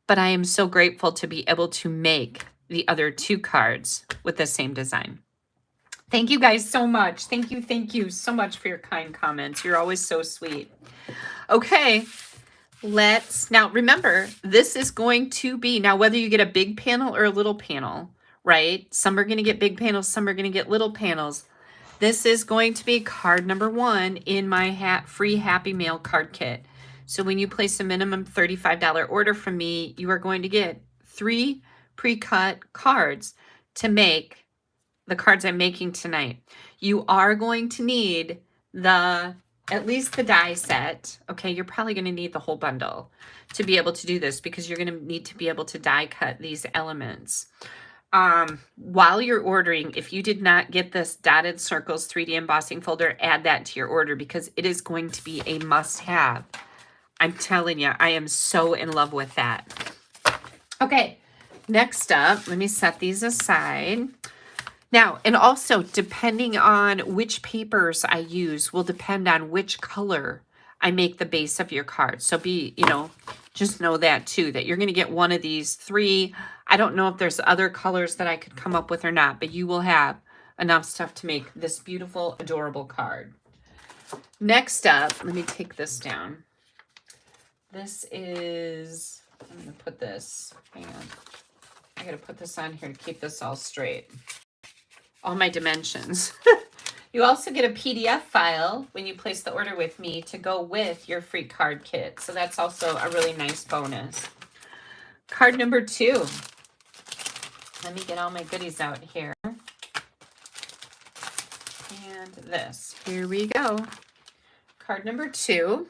but I am so grateful to be able to make the other 2 cards with the same design. Thank you guys so much. Thank you so much for your kind comments. You're always so sweet. Okay, now remember, this is going to be, now whether you get a big panel or a little panel, right? Some are going to get big panels, some are going to get little panels. This is going to be card number 1 in my free Happy Mail card kit. So when you place a minimum $35 order from me, you are going to get 3 pre-cut cards to make the cards I'm making tonight. You are going to need at least the die set. Okay, you're probably going to need the whole bundle to be able to do this, because you're going to need to be able to die cut these elements. While you're ordering, if you did not get this dotted circles 3D embossing folder, add that to your order, because it is going to be a must-have. I'm telling you, I am so in love with that. Okay, next up, let me set these aside. Now, and also depending on which papers I use will depend on which color I make the base of your card. So just know that too, that you're going to get one of these 3. I don't know if there's other colors that I could come up with or not, but you will have enough stuff to make this beautiful, adorable card. Next up, let me take this down. This is, I'm going to put this, hang on. I got to put this on here to keep this all straight. All my dimensions. You also get a PDF file when you place the order with me to go with your free card kit. So that's also a really nice bonus. Card number 2. Let me get all my goodies out here. And this. Here we go. Card number 2.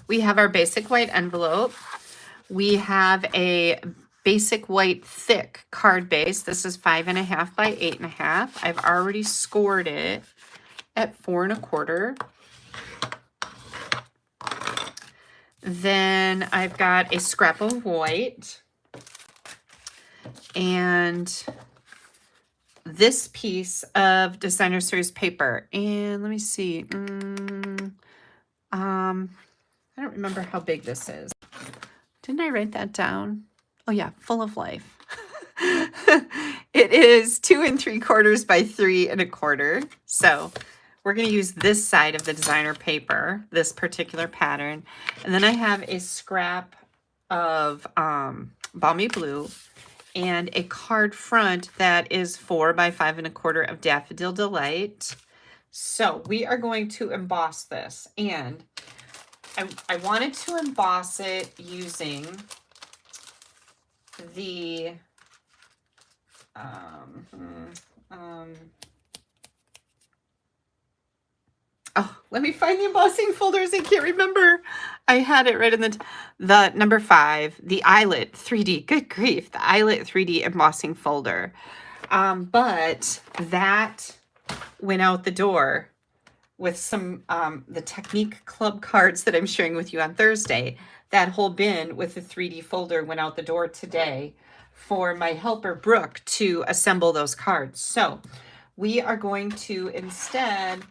We have our basic white envelope. We have a basic white thick card base. This is 5.5 by 8.5. I've already scored it at 4 1/4. Then I've got a scrap of white and this piece of designer series paper. And let me see. I don't remember how big this is. Didn't I write that down? Oh yeah, full of life. It is 2 3/4 by 3 1/4. So we're going to use this side of the designer paper, this particular pattern. And then I have a scrap of Balmy Blue and a card front that is 4 by 5 1/4 of Daffodil Delight. So we are going to emboss this, and I wanted to emboss it using the oh, let me find the embossing folders. I can't remember. I had it right in the number 5, the Eyelet 3D. Good grief, the Eyelet 3D embossing folder. But that went out the door with some the Technique Club cards that I'm sharing with you on Thursday. That whole bin with the 3D folder went out the door today for my helper Brooke to assemble those cards. So we are going to instead,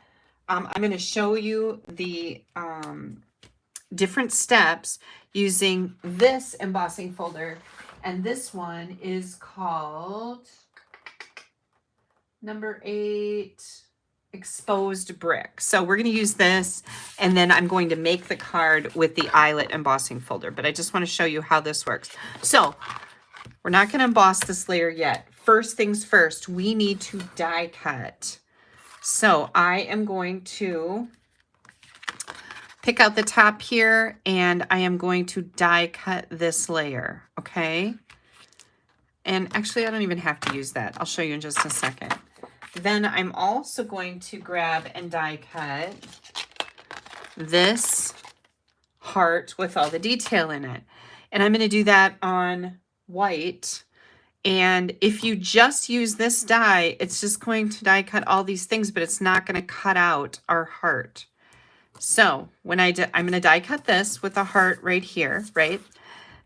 I'm going to show you the different steps using this embossing folder. And this one is called number 8, Exposed Brick. So we're going to use this, and then I'm going to make the card with the Eyelet embossing folder. But I just want to show you how this works. So we're not going to emboss this layer yet. First things first, we need to die cut. So I am going to pick out the top here, and I am going to die cut this layer, okay? And actually, I don't even have to use that. I'll show you in just a second. Then I'm also going to grab and die cut this heart with all the detail in it. And I'm going to do that on white. And if you just use this die, it's just going to die cut all these things, but it's not going to cut out our heart. So when I'm going to die cut this with a heart right here, right?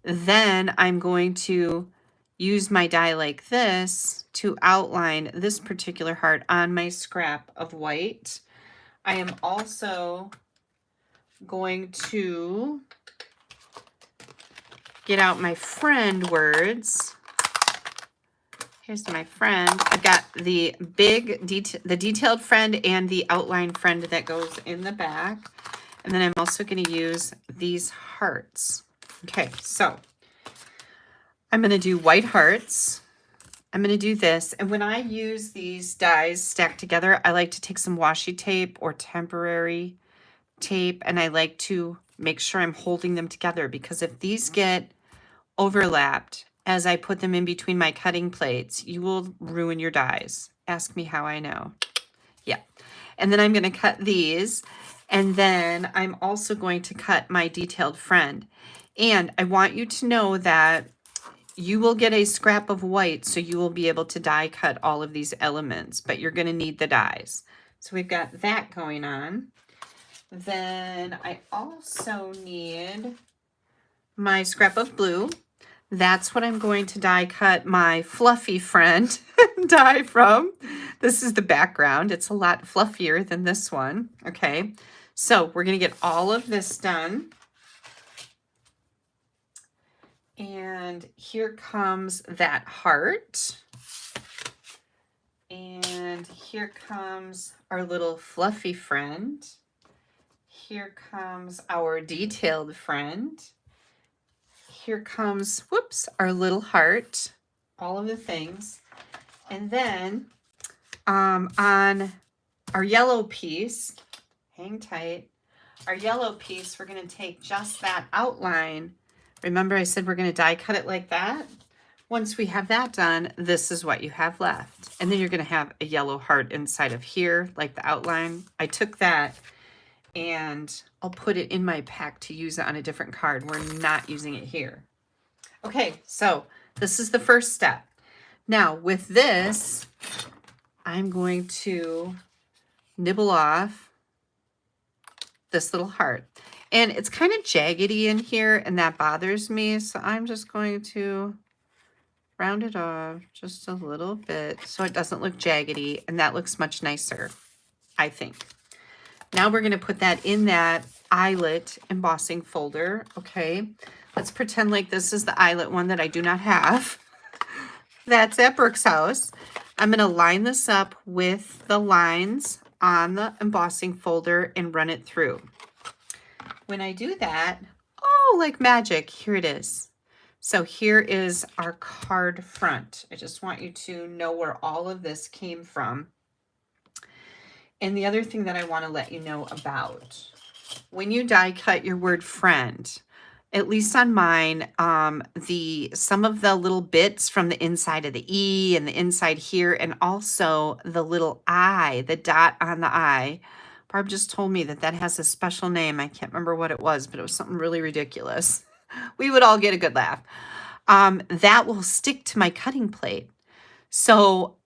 Then I'm going to use my die like this to outline this particular heart on my scrap of white. I am also going to get out my friend words. Here's my friend. I've got the the detailed friend and the outline friend that goes in the back. And then I'm also going to use these hearts. Okay, so I'm going to do white hearts. I'm going to do this. And when I use these dies stacked together, I like to take some washi tape or temporary tape, and I like to make sure I'm holding them together, because if these get overlapped as I put them in between my cutting plates, you will ruin your dies. Ask me how I know. Yeah. And then I'm going to cut these, and then I'm also going to cut my detailed friend. And I want you to know that you will get a scrap of white, so you will be able to die cut all of these elements, but you're going to need the dies. So we've got that going on. Then I also need my scrap of blue. That's what I'm going to die cut my fluffy friend die from. This is the background. It's a lot fluffier than this one. Okay, so we're going to get all of this done. And here comes that heart. And here comes our little fluffy friend. Here comes our detailed friend. Here comes, whoops, our little heart. All of the things. And then on our yellow piece, hang tight, our yellow piece, we're going to take just that outline. Remember I said we're going to die cut it like that? Once we have that done, this is what you have left. And then you're going to have a yellow heart inside of here, like the outline. I took that and I'll put it in my pack to use it on a different card. We're not using it here. Okay, so this is the first step. Now with this, I'm going to nibble off this little heart. And it's kind of jaggedy in here, and that bothers me. So I'm just going to round it off just a little bit so it doesn't look jaggedy, and that looks much nicer, I think. Now we're going to put that in that eyelet embossing folder. Okay, let's pretend like this is the eyelet one that I do not have. That's at Brooke's house. I'm going to line this up with the lines on the embossing folder and run it through. When I do that, Oh, like magic, here it is. So here is our card front. I just want you to know where all of this came from. And the other thing that I want to let you know about, when you die cut your word friend, at least on mine, some of the little bits from the inside of the E and the inside here, and also the little I, the dot on the I, Barb just told me that that has a special name. I can't remember what it was, but it was something really ridiculous. We would all get a good laugh. That will stick to my cutting plate. So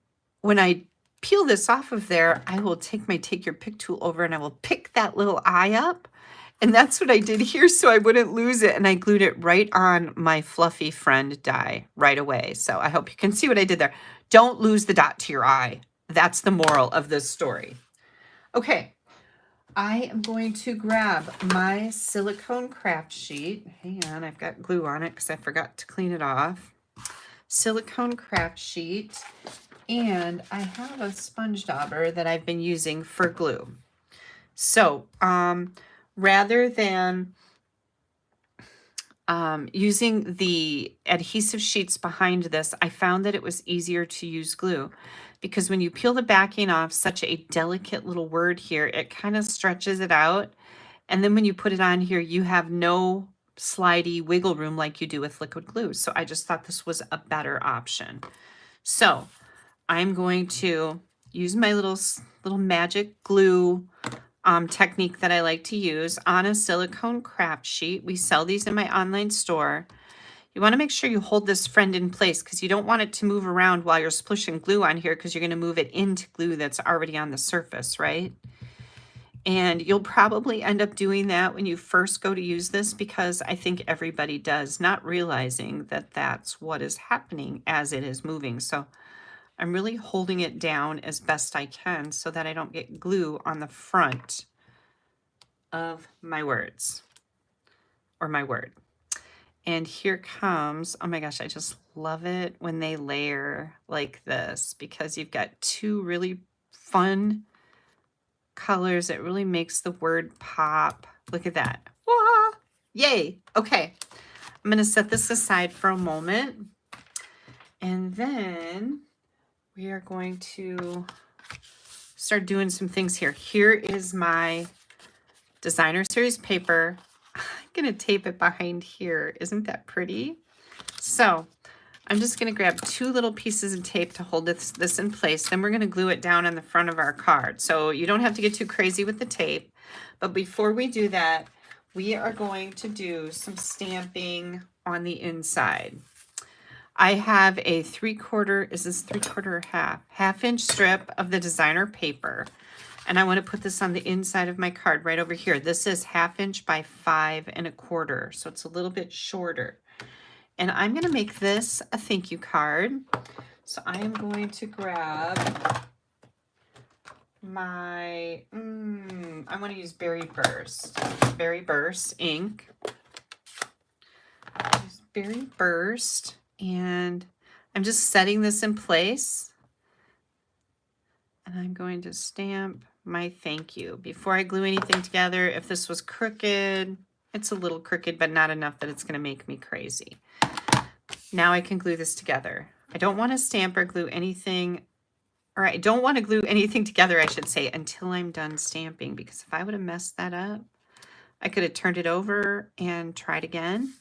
when I peel this off of there, I will take my take your pick tool over and I will pick that little eye up. And that's what I did here so I wouldn't lose it. And I glued it right on my fluffy friend die right away. So I hope you can see what I did there. Don't lose the dot to your eye. That's the moral of this story. Okay, I am going to grab my silicone craft sheet. Hang on, I've got glue on it because I forgot to clean it off. Silicone craft sheet. And I have a sponge dauber that I've been using for glue. So rather than using the adhesive sheets behind this, I found that it was easier to use glue because when you peel the backing off such a delicate little word here, it kind of stretches it out. And then when you put it on here, you have no slidey wiggle room like you do with liquid glue. So I just thought this was a better option. So I'm going to use my little magic glue technique that I like to use on a silicone craft sheet. We sell these in my online store. You want to make sure you hold this friend in place because you don't want it to move around while you're splishing glue on here because you're going to move it into glue that's already on the surface, right? And you'll probably end up doing that when you first go to use this because I think everybody does, not realizing that that's what is happening as it is moving. So I'm really holding it down as best I can so that I don't get glue on the front of my words or my word. And here comes, oh my gosh, I just love it when they layer like this because you've got two really fun colors. It really makes the word pop. Look at that. Wah! Yay. Okay. I'm going to set this aside for a moment. And then we are going to start doing some things here. Here is my designer series paper. I'm going to tape it behind here. Isn't that pretty? So I'm just going to grab two little pieces of tape to hold this in place. Then we're going to glue it down on the front of our card. So you don't have to get too crazy with the tape. But before we do that, we are going to do some stamping on the inside. I have a 3/4, is this 3/4 or half inch strip of the designer paper. And I want to put this on the inside of my card right over here. This is 1/2 inch by 5 1/4. So it's a little bit shorter. And I'm going to make this a thank you card. So I am going to grab my, I want to use Berry Burst ink. Use Berry Burst. And I'm just setting this in place. And I'm going to stamp my thank you. Before I glue anything together, if this was crooked, it's a little crooked, but not enough that it's going to make me crazy. Now I can glue this together. I don't want to stamp or glue anything, or I don't want to glue anything together, I should say, until I'm done stamping, because if I would have messed that up, I could have turned it over and tried again,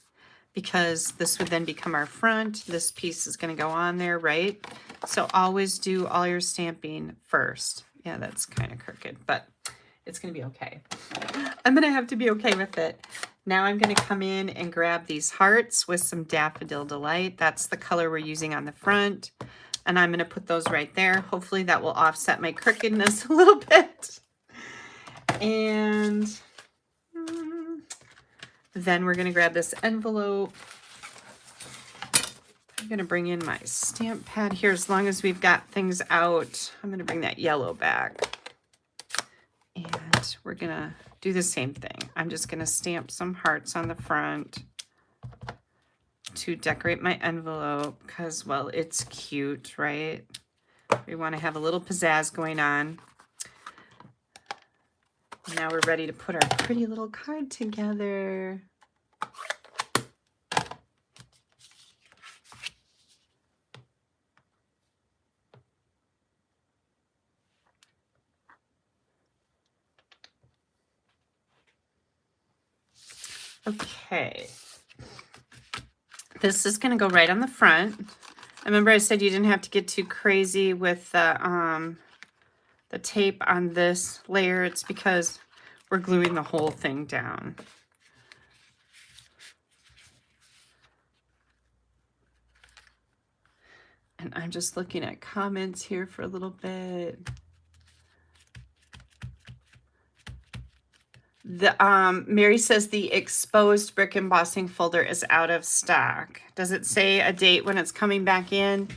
because this would then become our front. This piece is going to go on there, right? So always do all your stamping first. Yeah, that's kind of crooked, but it's going to be okay. I'm going to have to be okay with it. Now I'm going to come in and grab these hearts with some Daffodil Delight. That's the color we're using on the front. And I'm going to put those right there. Hopefully that will offset my crookedness a little bit. And then we're going to grab this envelope. I'm going to bring in my stamp pad here. As long as we've got things out, I'm going to bring that yellow back. And we're going to do the same thing. I'm just going to stamp some hearts on the front to decorate my envelope because, well, it's cute, right? We want to have a little pizzazz going on. Now we're ready to put our pretty little card together. Okay. This is going to go right on the front. Remember I said you didn't have to get too crazy with the tape on this layer. It's because we're gluing the whole thing down. And I'm just looking at comments here for a little bit. Mary says the exposed brick embossing folder is out of stock. Does it say a date when it's coming back in?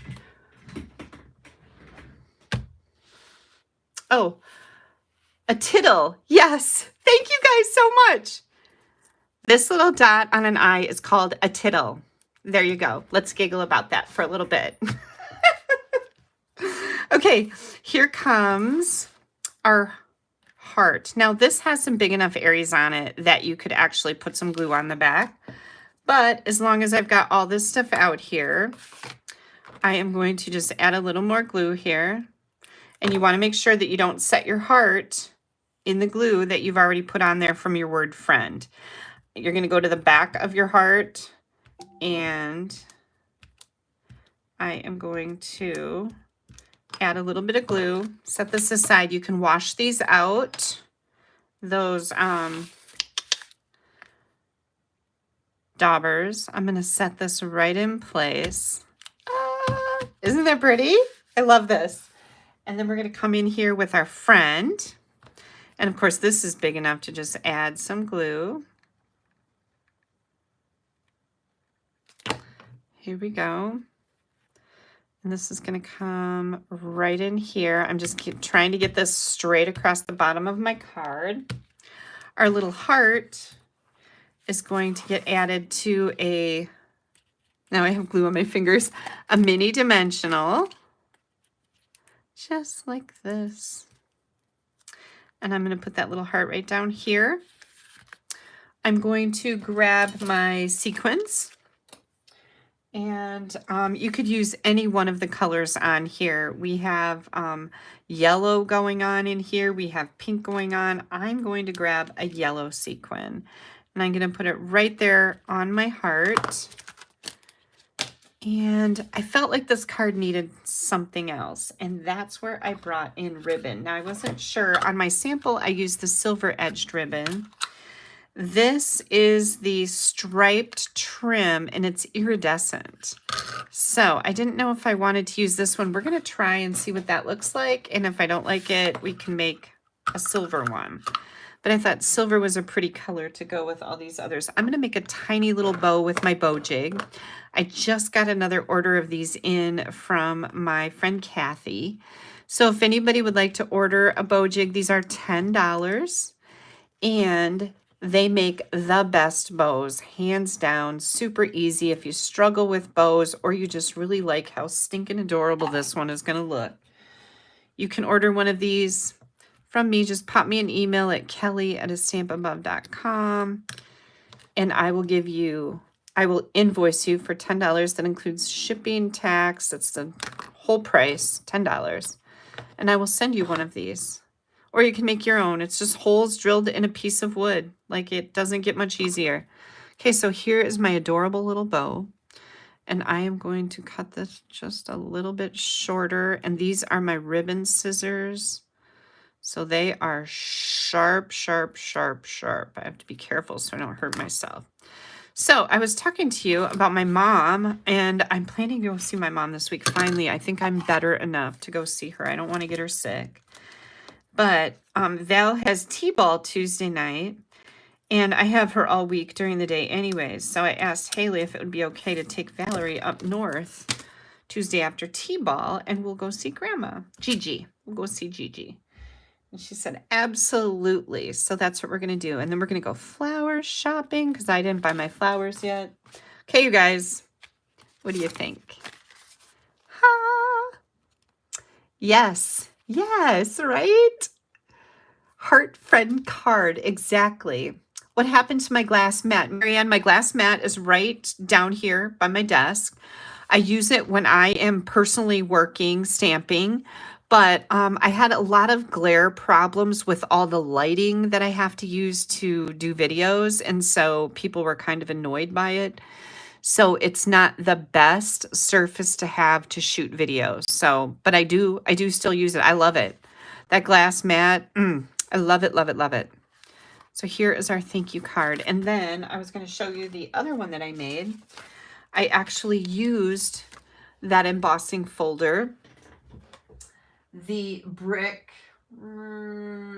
Oh, a tittle. Yes. Thank you guys so much. This little dot on an eye is called a tittle. There you go. Let's giggle about that for a little bit. Okay, here comes our heart. Now this has some big enough areas on it that you could actually put some glue on the back. But as long as I've got all this stuff out here, I am going to just add a little more glue here. And you want to make sure that you don't set your heart in the glue that you've already put on there from your word friend. You're going to go to the back of your heart, and I am going to add a little bit of glue. Set this aside. You can wash these out. Those daubers. I'm going to set this right in place. Isn't that pretty? I love this. And then we're going to come in here with our friend. And of course, this is big enough to just add some glue. Here we go. And this is going to come right in here. I'm just trying to get this straight across the bottom of my card. Our little heart is going to get added to a, now I have glue on my fingers, a mini dimensional, just like this. And I'm going to put that little heart right down here. I'm going to grab my sequins. And you could use any one of the colors on here. We have yellow going on in here. We have pink going on. I'm going to grab a yellow sequin. And I'm going to put it right there on my heart. And I felt like this card needed something else. And that's where I brought in ribbon. Now, I wasn't sure. On my sample, I used the silver edged ribbon. This is the striped trim, and it's iridescent. So I didn't know if I wanted to use this one. We're going to try and see what that looks like. And if I don't like it, we can make a silver one. But I thought silver was a pretty color to go with all these others. I'm going to make a tiny little bow with my bow jig. I just got another order of these in from my friend Kathy. So if anybody would like to order a bow jig, these are $10. And they make the best bows, hands down, super easy. If you struggle with bows or you just really like how stinking adorable this one is going to look, you can order one of these from me. Just pop me an email at kelly@AStampAbove.com and I will invoice you for $10. That includes shipping, tax. That's the whole price, $10. And I will send you one of these. Or you can make your own. It's just holes drilled in a piece of wood. Like, it doesn't get much easier. Okay, so here is my adorable little bow. And I am going to cut this just a little bit shorter. And these are my ribbon scissors. So they are sharp, sharp, sharp, sharp. I have to be careful so I don't hurt myself. So I was talking to you about my mom, and I'm planning to go see my mom this week. Finally, I think I'm better enough to go see her. I don't want to get her sick. But Val has T-ball Tuesday night, and I have her all week during the day anyways. So I asked Haley if it would be okay to take Valerie up north Tuesday after T-ball, and we'll go see Grandma. Gigi. We'll go see Gigi. And she said, absolutely. So that's what we're going to do. And then we're going to go flower shopping because I didn't buy my flowers yet. Okay, you guys. What do you think? Ha! Yes. Yes, right? Heart friend card, exactly. What happened to my glass mat? Marianne, my glass mat is right down here by my desk. I use it when I am personally working, stamping, But I had a lot of glare problems with all the lighting that I have to use to do videos. And so people were kind of annoyed by it. So it's not the best surface to have to shoot videos. So, but I do still use it. I love it. That glass mat, I love it, love it, love it. So here is our thank you card. And then I was going to show you the other one that I made. I actually used that embossing folder, the brick,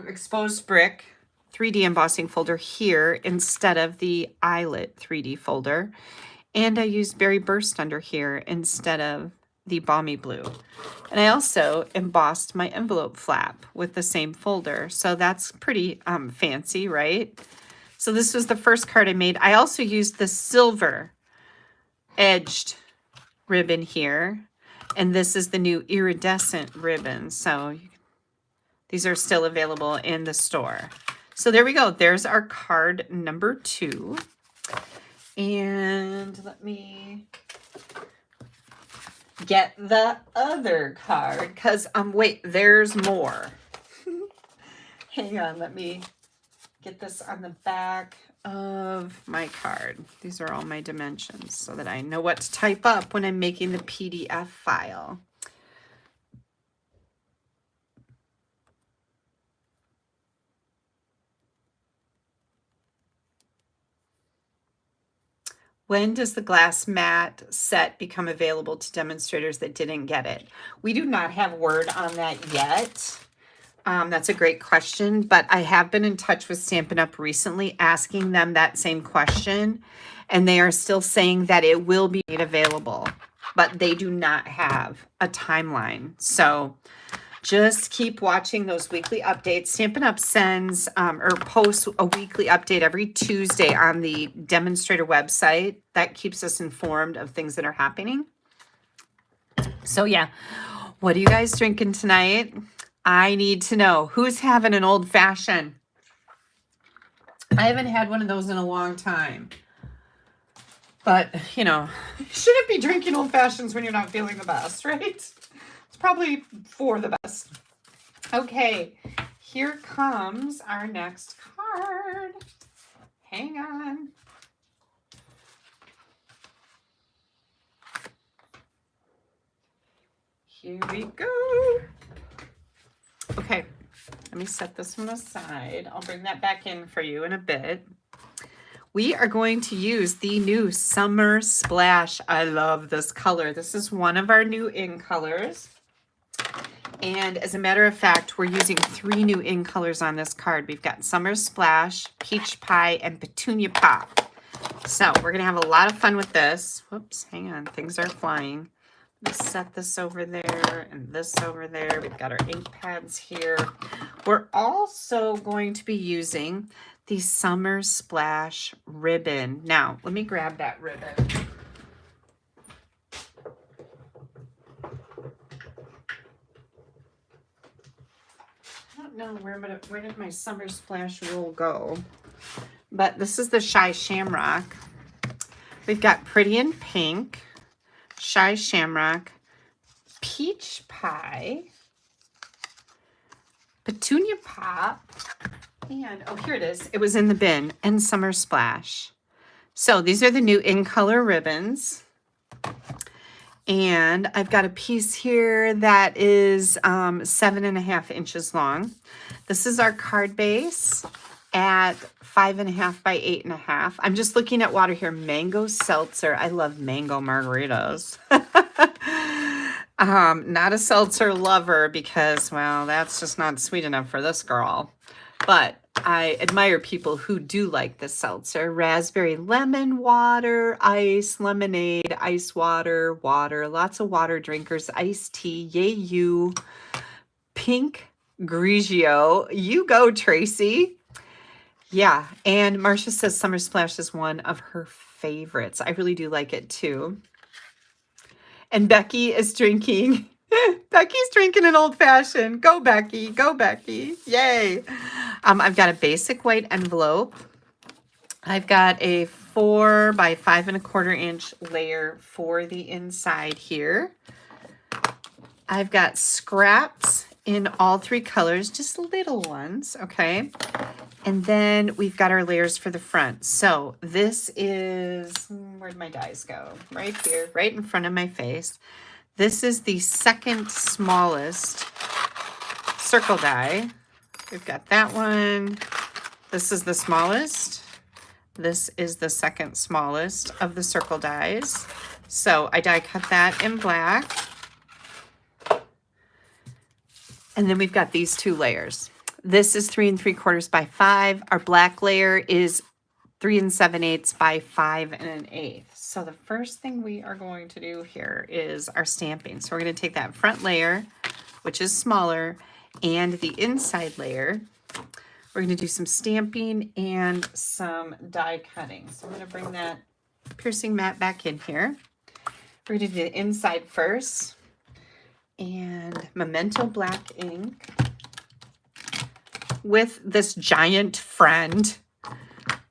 exposed brick 3D embossing folder here instead of the eyelet 3D folder. And I used Berry Burst under here instead of the Balmy Blue. And I also embossed my envelope flap with the same folder. So that's pretty fancy, right? So this was the first card I made. I also used the silver edged ribbon here. And this is the new iridescent ribbon. So these are still available in the store. So there we go. There's our card number 2. And let me get the other card because wait, there's more. Hang on, let me get this on the back of my card. These are all my dimensions so that I know what to type up when I'm making the PDF file. When does the glass mat set become available to demonstrators that didn't get it? We do not have word on that yet. That's a great question, but I have been in touch with Stampin' Up! Recently asking them that same question, and they are still saying that it will be made available, but they do not have a timeline. So just keep watching those weekly updates. Stampin' Up! Sends or posts a weekly update every Tuesday on the demonstrator website. That keeps us informed of things that are happening. So yeah, what are you guys drinking tonight? I need to know. Who's having an old fashioned? I haven't had one of those in a long time. But, you know, you shouldn't be drinking old fashions when you're not feeling the best, right? It's probably for the best. Okay, here comes our next card. Hang on. Here we go. Okay, let me set this one aside. I'll bring that back in for you in a bit. We are going to use the new Summer Splash. I love this color. This is one of our new in colors. And as a matter of fact, we're using 3 new in colors on this card. We've got Summer Splash, Peach Pie, and Petunia Pop. So we're going to have a lot of fun with this. Whoops, hang on. Things are flying. Let's set this over there and this over there. We've got our ink pads here. We're also going to be using the Summer Splash ribbon. Now, let me grab that ribbon. I don't know where did my Summer Splash roll go, but this is the Shy Shamrock. We've got Pretty in Pink, Shy Shamrock, Peach Pie, Petunia Pop, and, oh, here it is. It was in the bin, and Summer Splash. So these are the new in color ribbons. And I've got a piece here that is 7.5 inches long. This is our card base at 5.5 by 8.5. I'm just looking at water here. Mango seltzer. I love mango margaritas. Not a seltzer lover because, well, that's just not sweet enough for this girl. But I admire people who do like the seltzer. Raspberry lemon water, ice, lemonade, ice water, water, lots of water drinkers, iced tea, yay you, pink Grigio. You go, Tracy. Yeah, and Marcia says Summer Splash is one of her favorites. I really do like it too. And Becky is drinking. Becky's drinking an old fashioned. Go, Becky. Go, Becky. Yay. I've got a basic white envelope. I've got a 4 by 5.25 inch layer for the inside here. I've got scraps in all 3 colors, just little ones, okay? And then we've got our layers for the front. So this is, where'd my dies go? Right here, right in front of my face. This is the second smallest circle die. We've got that one. This is the smallest. This is the second smallest of the circle dies. So I die cut that in black. And then we've got these 2 layers. This is 3 3/4 by 5. Our black layer is 3 7/8 by 5 1/8. So the first thing we are going to do here is our stamping. So we're going to take that front layer, which is smaller, and the inside layer. We're going to do some stamping and some die cutting. So I'm going to bring that piercing mat back in here. We're going to do the inside first. And Memento black ink with this giant friend.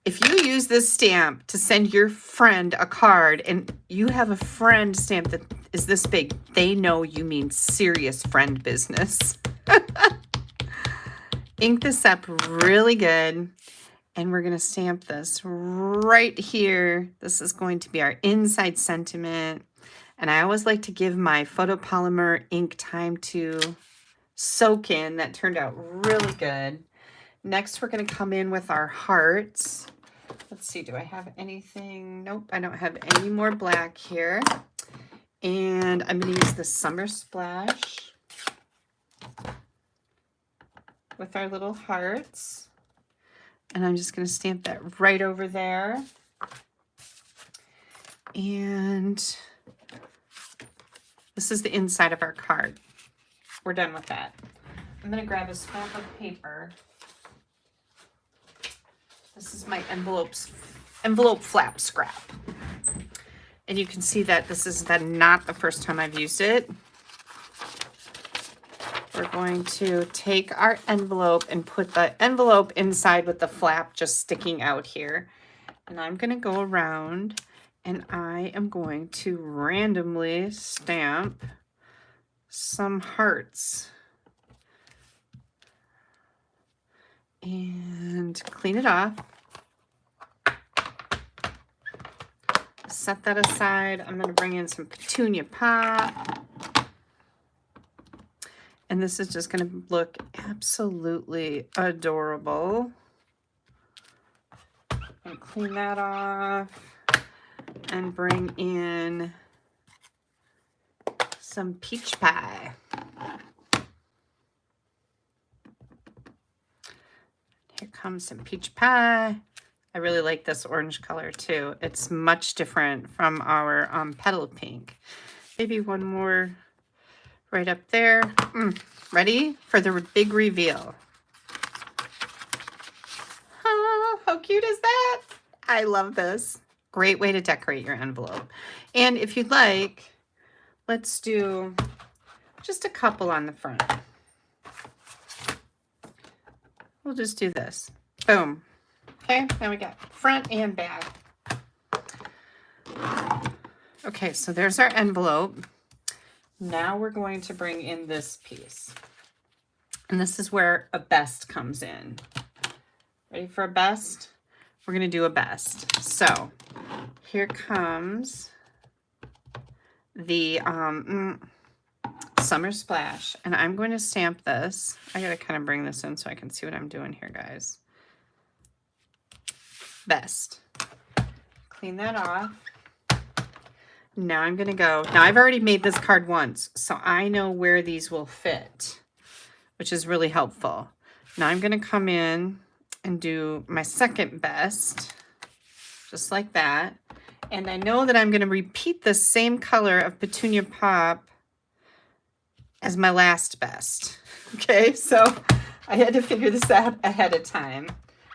If you use this stamp to send your friend a card and you have a friend stamp that is this big, they know you mean serious friend business. Ink this up really good, and we're going to stamp this right here. This is going to be our inside sentiment. And I always like to give my photopolymer ink time to soak in. That turned out really good. Next, we're going to come in with our hearts. Let's see, do I have anything? Nope, I don't have any more black here. And I'm going to use the Summer Splash with our little hearts. And I'm just going to stamp that right over there. And this is the inside of our card. We're done with that. I'm going to grab a scrap of paper. This is my envelope flap scrap. And you can see that this is not the first time I've used it. We're going to take our envelope and put the envelope inside with the flap just sticking out here. And I'm going to go around and I am going to randomly stamp some hearts and clean it off. Set that aside. I'm going to bring in some petunia pop. And this is just going to look absolutely adorable. And clean that off. And bring in some peach pie. Here comes some peach pie. I really like this orange color too. It's much different from our petal pink. Maybe one more right up there. Ready for the big reveal. Oh, how cute is that? I love this. Great way to decorate your envelope. And if you'd like, let's do just a couple on the front. We'll just do this. Boom. Okay, now we got front and back. Okay, so there's our envelope. Now we're going to bring in this piece. And this is where a best comes in. Ready for a best? We're going to do a best. So here comes the Summer Splash. And I'm going to stamp this. I got to kind of bring this in so I can see what I'm doing here, guys. Best. Clean that off. Now I'm going to go. Now I've already made this card once, so I know where these will fit, which is really helpful. Now I'm going to come in and do my second best, just like that. And I know that I'm going to repeat the same color of Petunia Pop as my last best. Okay, so I had to figure this out ahead of time.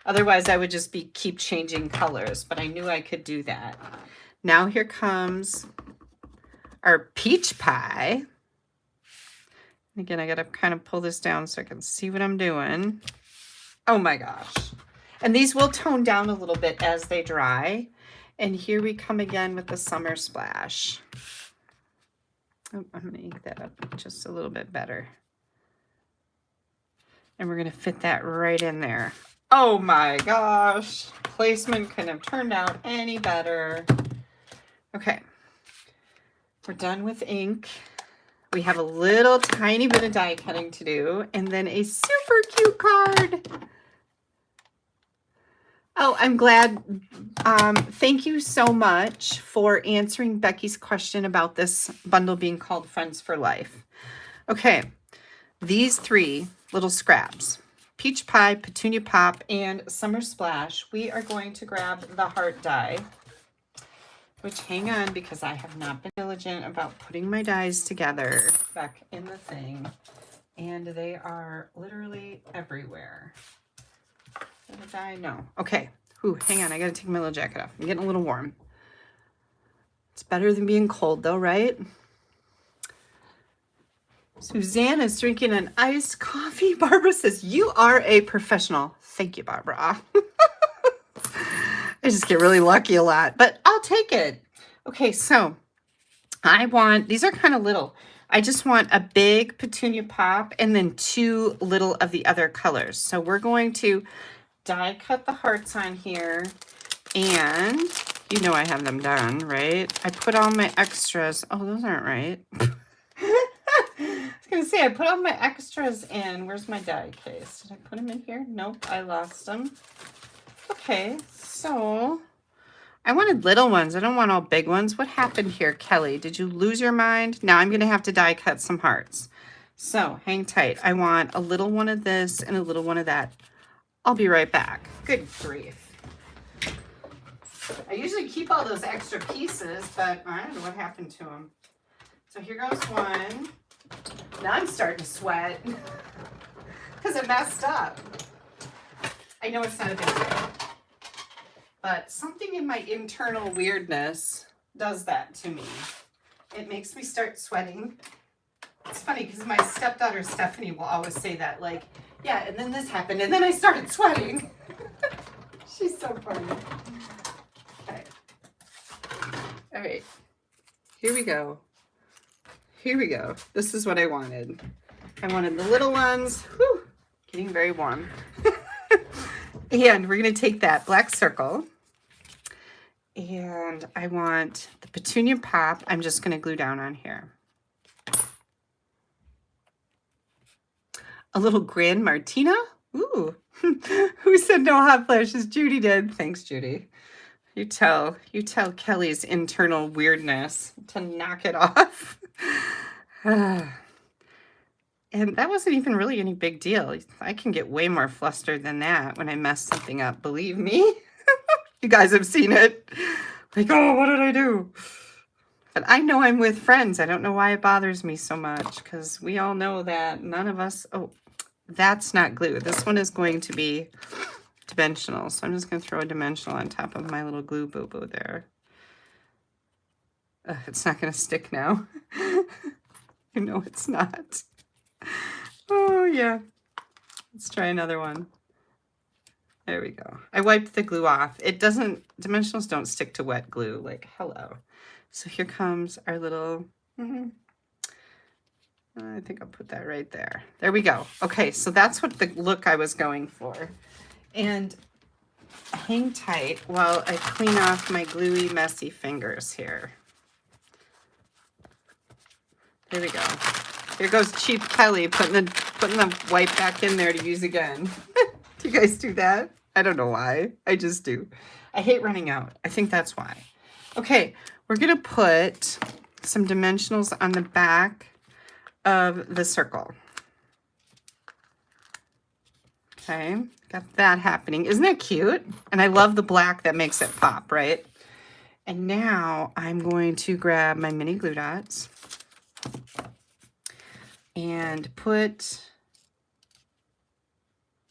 Otherwise, I would just keep changing colors, but I knew I could do that. Now here comes our peach pie. Again, I got to kind of pull this down so I can see what I'm doing. Oh my gosh. And these will tone down a little bit as they dry. And here we come again with the Summer Splash. Oh, I'm going to ink that up just a little bit better. And we're going to fit that right in there. Oh my gosh. Placement couldn't have turned out any better. Okay. We're done with ink. We have a little tiny bit of die cutting to do, and then a super cute card. Oh, I'm glad. Thank you so much for answering Becky's question about this bundle being called Friends for Life. Okay, these 3 little scraps, Peach Pie, Petunia Pop, and Summer Splash, we are going to grab the heart die. Which, hang on, because I have not been diligent about putting my dies together back in the thing. And they are literally everywhere. Is that a die? No. Okay. Ooh, hang on. I got to take my little jacket off. I'm getting a little warm. It's better than being cold, though, right? Suzanne is drinking an iced coffee. Barbara says, you are a professional. Thank you, Barbara. I just get really lucky a lot, but I'll take it. Okay, so I want, these are kind of little. I just want a big Petunia Pop and then 2 little of the other colors. So we're going to die cut the hearts on here, and you know I have them done, right? I put all my extras. Oh, those aren't right. I was going to say, I put all my extras in. Where's my die case? Did I put them in here? Nope, I lost them. Okay, so I wanted little ones. I don't want all big ones. What happened here, Kelly? Did you lose your mind? Now I'm going to have to die cut some hearts. So hang tight. I want a little one of this and a little one of that. I'll be right back. Good grief. I usually keep all those extra pieces, but I don't know what happened to them. So here goes one. Now I'm starting to sweat because I messed up. I know it's not a big deal, but something in my internal weirdness does that to me. It makes me start sweating. It's funny because my stepdaughter Stephanie will always say that, like, yeah, and then this happened, and then I started sweating. She's so funny. Okay. All right. Here we go. Here we go. This is what I wanted. I wanted the little ones. Whew, getting very warm. And we're going to take that black circle. And I want the Petunia Pop. I'm just going to glue down on here. A little Grand Martina. Ooh. Who said no hot flashes? Judy did. Thanks, Judy. You tell Kelly's internal weirdness to knock it off. And that wasn't even really any big deal. I can get way more flustered than that when I mess something up. Believe me. You guys have seen it. Like, oh, what did I do? But I know I'm with friends. I don't know why it bothers me so much, because we all know that none of us... Oh, that's not glue. This one is going to be dimensional. So I'm just going to throw a dimensional on top of my little glue boo-boo there. It's not going to stick now. You know it's not. Oh, yeah. Let's try another one. There we go. I wiped the glue off. It doesn't, dimensionals don't stick to wet glue. Like, hello. So here comes our little, I think I'll put that right there. There we go. Okay, so that's what the look I was going for. And hang tight while I clean off my gluey, messy fingers here. There we go. Here goes cheap Kelly putting the wipe back in there to use again. Do you guys do that? I don't know why. I just do. I hate running out. I think that's why. Okay, we're going to put some dimensionals on the back of the circle. Okay, got that happening. Isn't that cute? And I love the black that makes it pop, right? And now I'm going to grab my mini glue dots and put,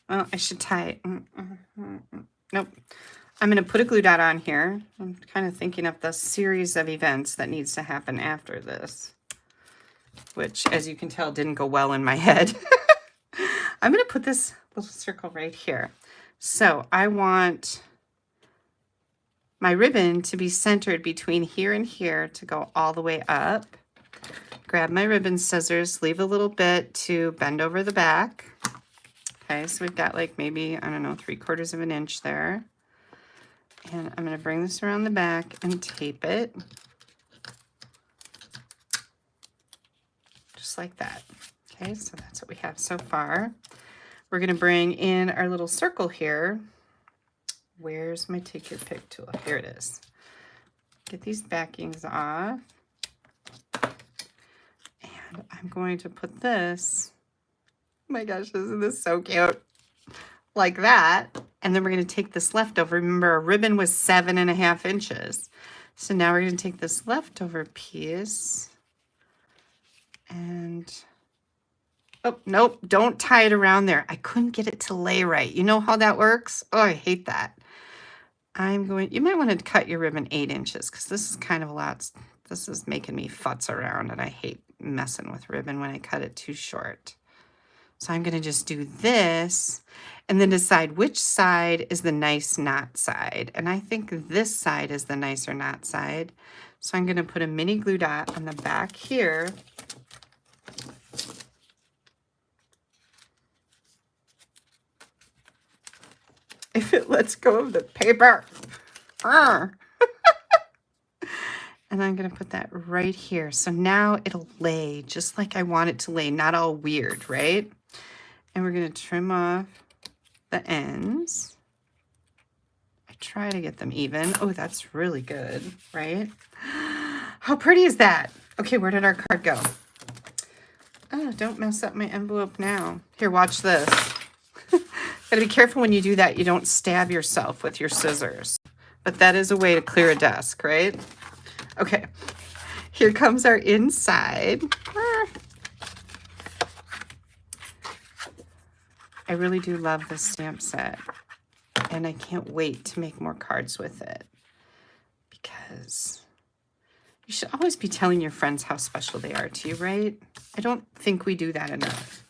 well, I should tie it. Nope. I'm going to put a glue dot on here. I'm kind of thinking of the series of events that needs to happen after this, which, as you can tell, didn't go well in my head. I'm going to put this little circle right here. So I want my ribbon to be centered between here and here to go all the way up. Grab my ribbon scissors, leave a little bit to bend over the back. Okay, so we've got like maybe, I don't know, 3/4 of an inch there. And I'm going to bring this around the back and tape it. Just like that. Okay, so that's what we have so far. We're going to bring in our little circle here. Where's my take your pick tool? Here it is. Get these backings off. And I'm going to put this, oh my gosh, isn't this so cute? Like that. And then we're going to take this leftover. Remember, our ribbon was 7.5 inches. So now we're going to take this leftover piece and, oh, nope, don't tie it around there. I couldn't get it to lay right. You know how that works? Oh, I hate that. You might want to cut your ribbon 8 inches because this is kind of a lot. This is making me futz around and I hate messing with ribbon when I cut it too short. So I'm going to just do this and then decide which side is the nice knot side. And I think this side is the nicer knot side. So I'm going to put a mini glue dot on the back here. If it lets go of the paper. And I'm going to put that right here. So now it'll lay just like I want it to lay, not all weird, right? And we're going to trim off the ends. I try to get them even. Oh, that's really good, right? How pretty is that? Okay, where did our card go? Oh, don't mess up my envelope now. Here, watch this. Gotta be careful when you do that. You don't stab yourself with your scissors. But that is a way to clear a desk, right? Okay, here comes our inside. I really do love this stamp set. And I can't wait to make more cards with it. Because you should always be telling your friends how special they are to you, right? I don't think we do that enough.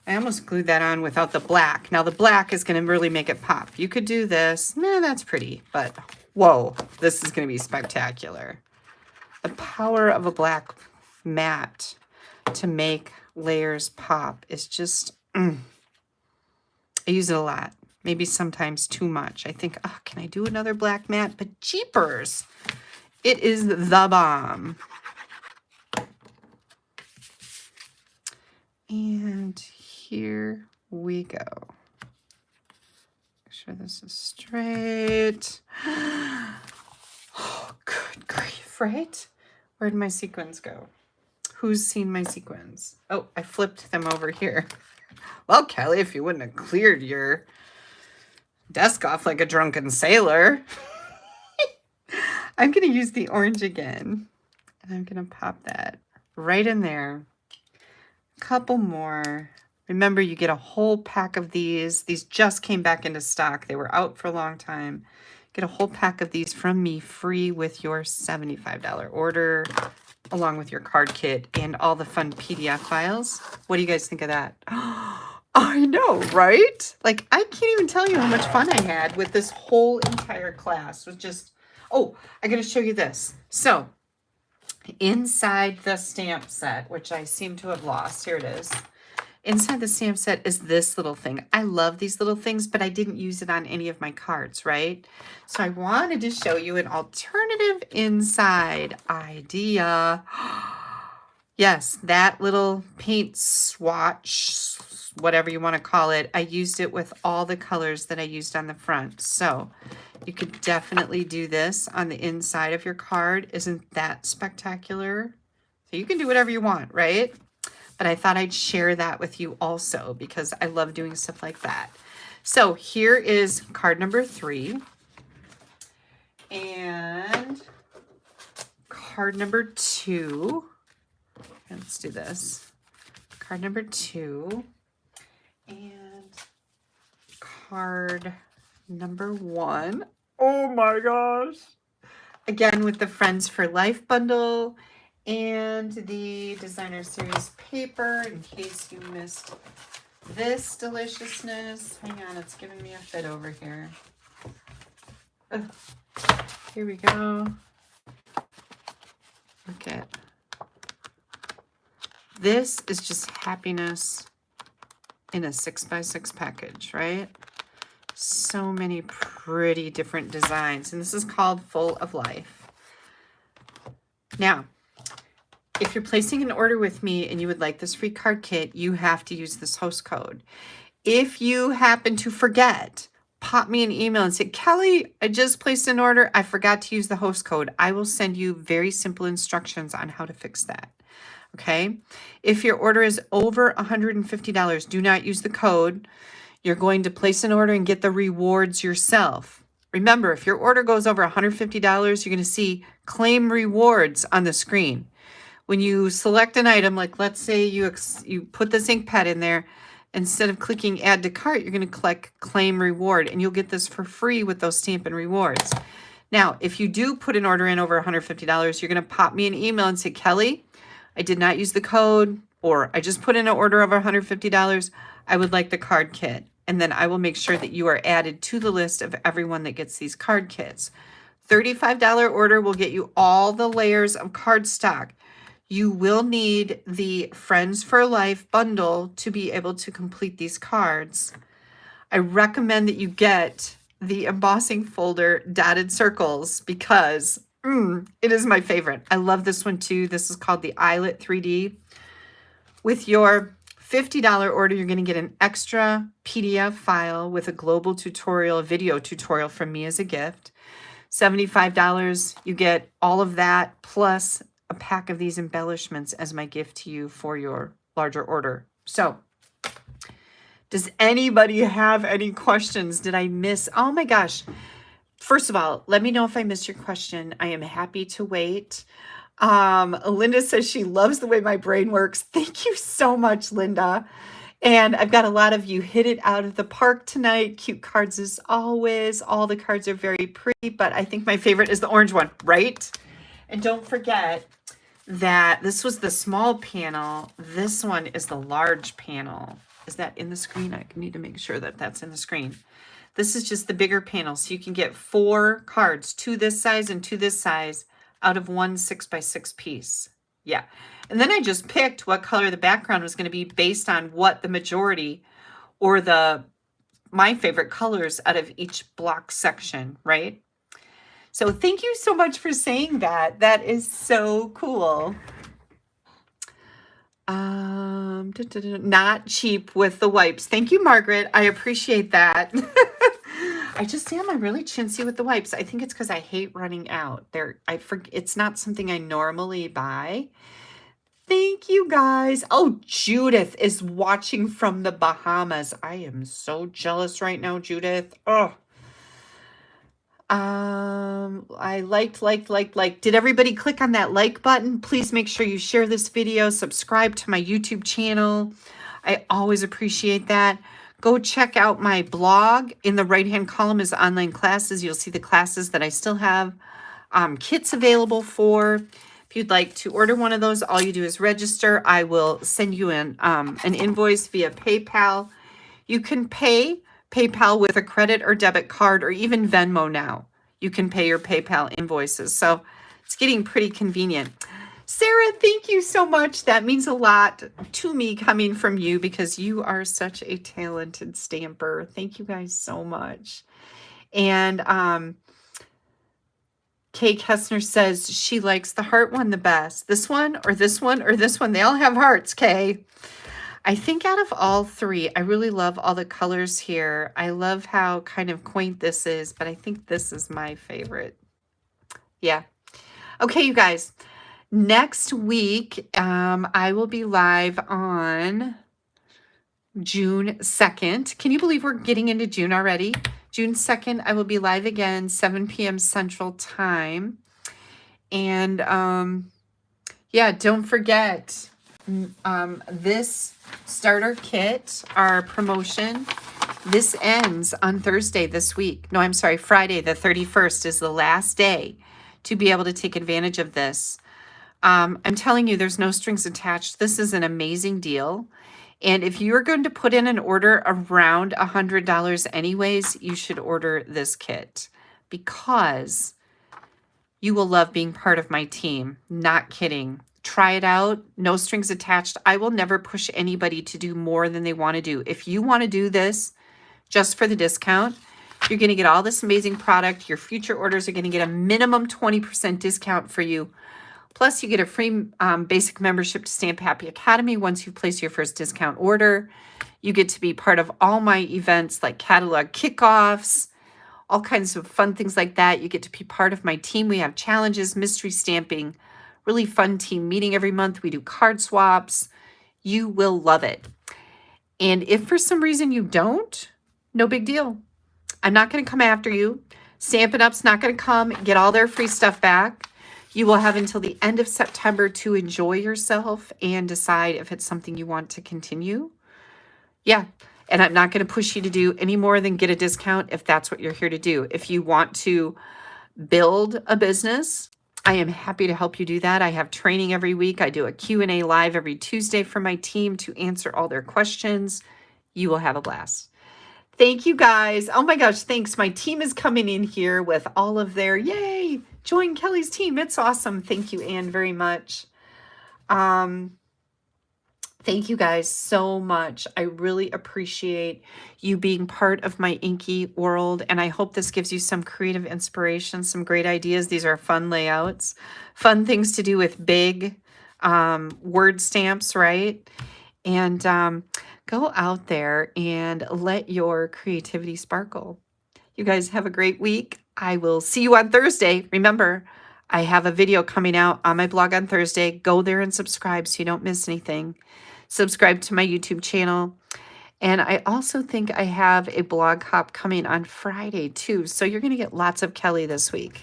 I almost glued that on without the black. Now the black is going to really make it pop. You could do this. Nah, that's pretty. But whoa, this is going to be spectacular. The power of a black matte to make layers pop is just, I use it a lot. Maybe sometimes too much. I think, oh, can I do another black matte? But jeepers, it is the bomb. And here we go. Make sure this is straight. Oh, good grief, right? Where'd my sequins go? Who's seen my sequins? Oh, I flipped them over here. Well, Kelly, if you wouldn't have cleared your desk off like a drunken sailor. I'm going to use the orange again. And I'm going to pop that right in there. A couple more. Remember, you get a whole pack of these. These just came back into stock. They were out for a long time. Get a whole pack of these from me free with your $75 order, along with your card kit and all the fun PDF files. What do you guys think of that? I know, right? Like, I can't even tell you how much fun I had with this whole entire class. It was just, oh, I got to show you this. So, inside the stamp set, which I seem to have lost, here it is. Inside the stamp set is this little thing. I love these little things, but I didn't use it on any of my cards, right? So I wanted to show you an alternative inside idea. Yes, that little paint swatch, whatever you want to call it, I used it with all the colors that I used on the front. So you could definitely do this on the inside of your card. Isn't that spectacular? So you can do whatever you want, right? But I thought I'd share that with you also because I love doing stuff like that. So here is card number 3. And card number 2. Let's do this. Card number 2. And card number 1. Oh my gosh. Again with the Friends for Life bundle. And the Designer Series paper, in case you missed this deliciousness. Hang on, it's giving me a fit over here. Ugh. Here we go. Look at this. Is just happiness in a 6x6 package, right? So many pretty different designs. And this is called Full of Life. Now, if you're placing an order with me and you would like this free card kit, you have to use this host code. If you happen to forget, pop me an email and say, Kelly, I just placed an order. I forgot to use the host code. I will send you very simple instructions on how to fix that. Okay. If your order is over $150, do not use the code. You're going to place an order and get the rewards yourself. Remember, if your order goes over $150, you're going to see claim rewards on the screen. When you select an item, like let's say you put this ink pad in there, instead of clicking add to cart, you're going to click claim reward, and you'll get this for free with those Stampin' Rewards. Now, if you do put an order in over $150, you're going to pop me an email and say, Kelly, I did not use the code, or I just put in an order over $150. I would like the card kit. And then I will make sure that you are added to the list of everyone that gets these card kits. $35 order will get you all the layers of cardstock. You will need the Friends for Life bundle to be able to complete these cards. I recommend that you get the embossing folder dotted circles because it is my favorite. I love this one too. This is called the Eyelet 3D. With your $50 order, you're going to get an extra PDF file with a global tutorial, a video tutorial from me as a gift. $75, you get all of that plus a pack of these embellishments as my gift to you for your larger order. So, does anybody have any questions? Did I miss? Oh my gosh. First of all, let me know if I missed your question. I am happy to wait. Linda says she loves the way my brain works. Thank you so much, Linda. And I've got a lot of you hit it out of the park tonight. Cute cards as always. All the cards are very pretty, but I think my favorite is the orange one, right? And don't forget that this was the small panel. This one is the large panel. Is that in the screen? I need to make sure that that's in the screen. This is just the bigger panel. So you can get 4 cards, 2 this size and 2 this size, out of one 6x6 piece. Yeah. And then I just picked what color the background was going to be based on what the majority or my favorite colors out of each block section, right? So thank you so much for saying that. That is so cool. Not cheap with the wipes. Thank you, Margaret. I appreciate that. I'm really chintzy with the wipes. I think it's because I hate running out. It's not something I normally buy. Thank you, guys. Oh, Judith is watching from the Bahamas. I am so jealous right now, Judith. Oh. I liked. Did everybody click on that like button? Please make sure you share this video, subscribe to my YouTube channel. I always appreciate that. Go check out my blog. In the right-hand column is online classes. You'll see the classes that I still have kits available for. If you'd like to order one of those, all you do is register. I will send you an invoice via PayPal. You can pay PayPal with a credit or debit card or even Venmo now. You can pay your PayPal invoices. So it's getting pretty convenient. Sarah, thank you so much. That means a lot to me coming from you because you are such a talented stamper. Thank you guys so much. And Kay Kessner says she likes the heart one the best. This one or this one or this one. They all have hearts, Kay. I think out of all 3, I really love all the colors here. I love how kind of quaint this is, but I think this is my favorite. Yeah. Okay, you guys. Next week, I will be live on June 2nd. Can you believe we're getting into June already? June 2nd, I will be live again, 7 p.m. Central Time. And yeah, don't forget this starter kit, our promotion, this ends on Thursday this week. No, I'm sorry, Friday the 31st is the last day to be able to take advantage of this. I'm telling you, there's no strings attached. This is an amazing deal. And if you're going to put in an order around $100 anyways, you should order this kit because you will love being part of my team. Not kidding. Try it out. No strings attached. I will never push anybody to do more than they want to do. If you want to do this just for the discount, you're going to get all this amazing product. Your future orders are going to get a minimum 20% discount for you. Plus, you get a free basic membership to Stamp Happy Academy once you place your first discount order. You get to be part of all my events like catalog kickoffs, all kinds of fun things like that. You get to be part of my team. We have challenges, mystery stamping, really fun team meeting every month. We do card swaps. You will love it. And if for some reason you don't, no big deal. I'm not going to come after you. Stampin' Up's not going to come and get all their free stuff back. You will have until the end of September to enjoy yourself and decide if it's something you want to continue. Yeah, and I'm not going to push you to do any more than get a discount if that's what you're here to do. If you want to build a business, I am happy to help you do that. I have training every week. I do a Q&A live every Tuesday for my team to answer all their questions. You will have a blast. Thank you guys. Oh my gosh, thanks. My team is coming in here with all of their, yay, join Kelly's team. It's awesome. Thank you, Anne, very much. Thank you guys so much. I really appreciate you being part of my inky world, and I hope this gives you some creative inspiration, some great ideas. These are fun layouts, fun things to do with big word stamps, right? And go out there and let your creativity sparkle. You guys have a great week. I will see you on Thursday. Remember, I have a video coming out on my blog on Thursday. Go there and subscribe so you don't miss anything. Subscribe to my YouTube channel. And I also think I have a blog hop coming on Friday too. So you're going to get lots of Kelly this week.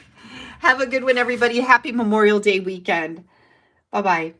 Have a good one, everybody. Happy Memorial Day weekend. Bye-bye.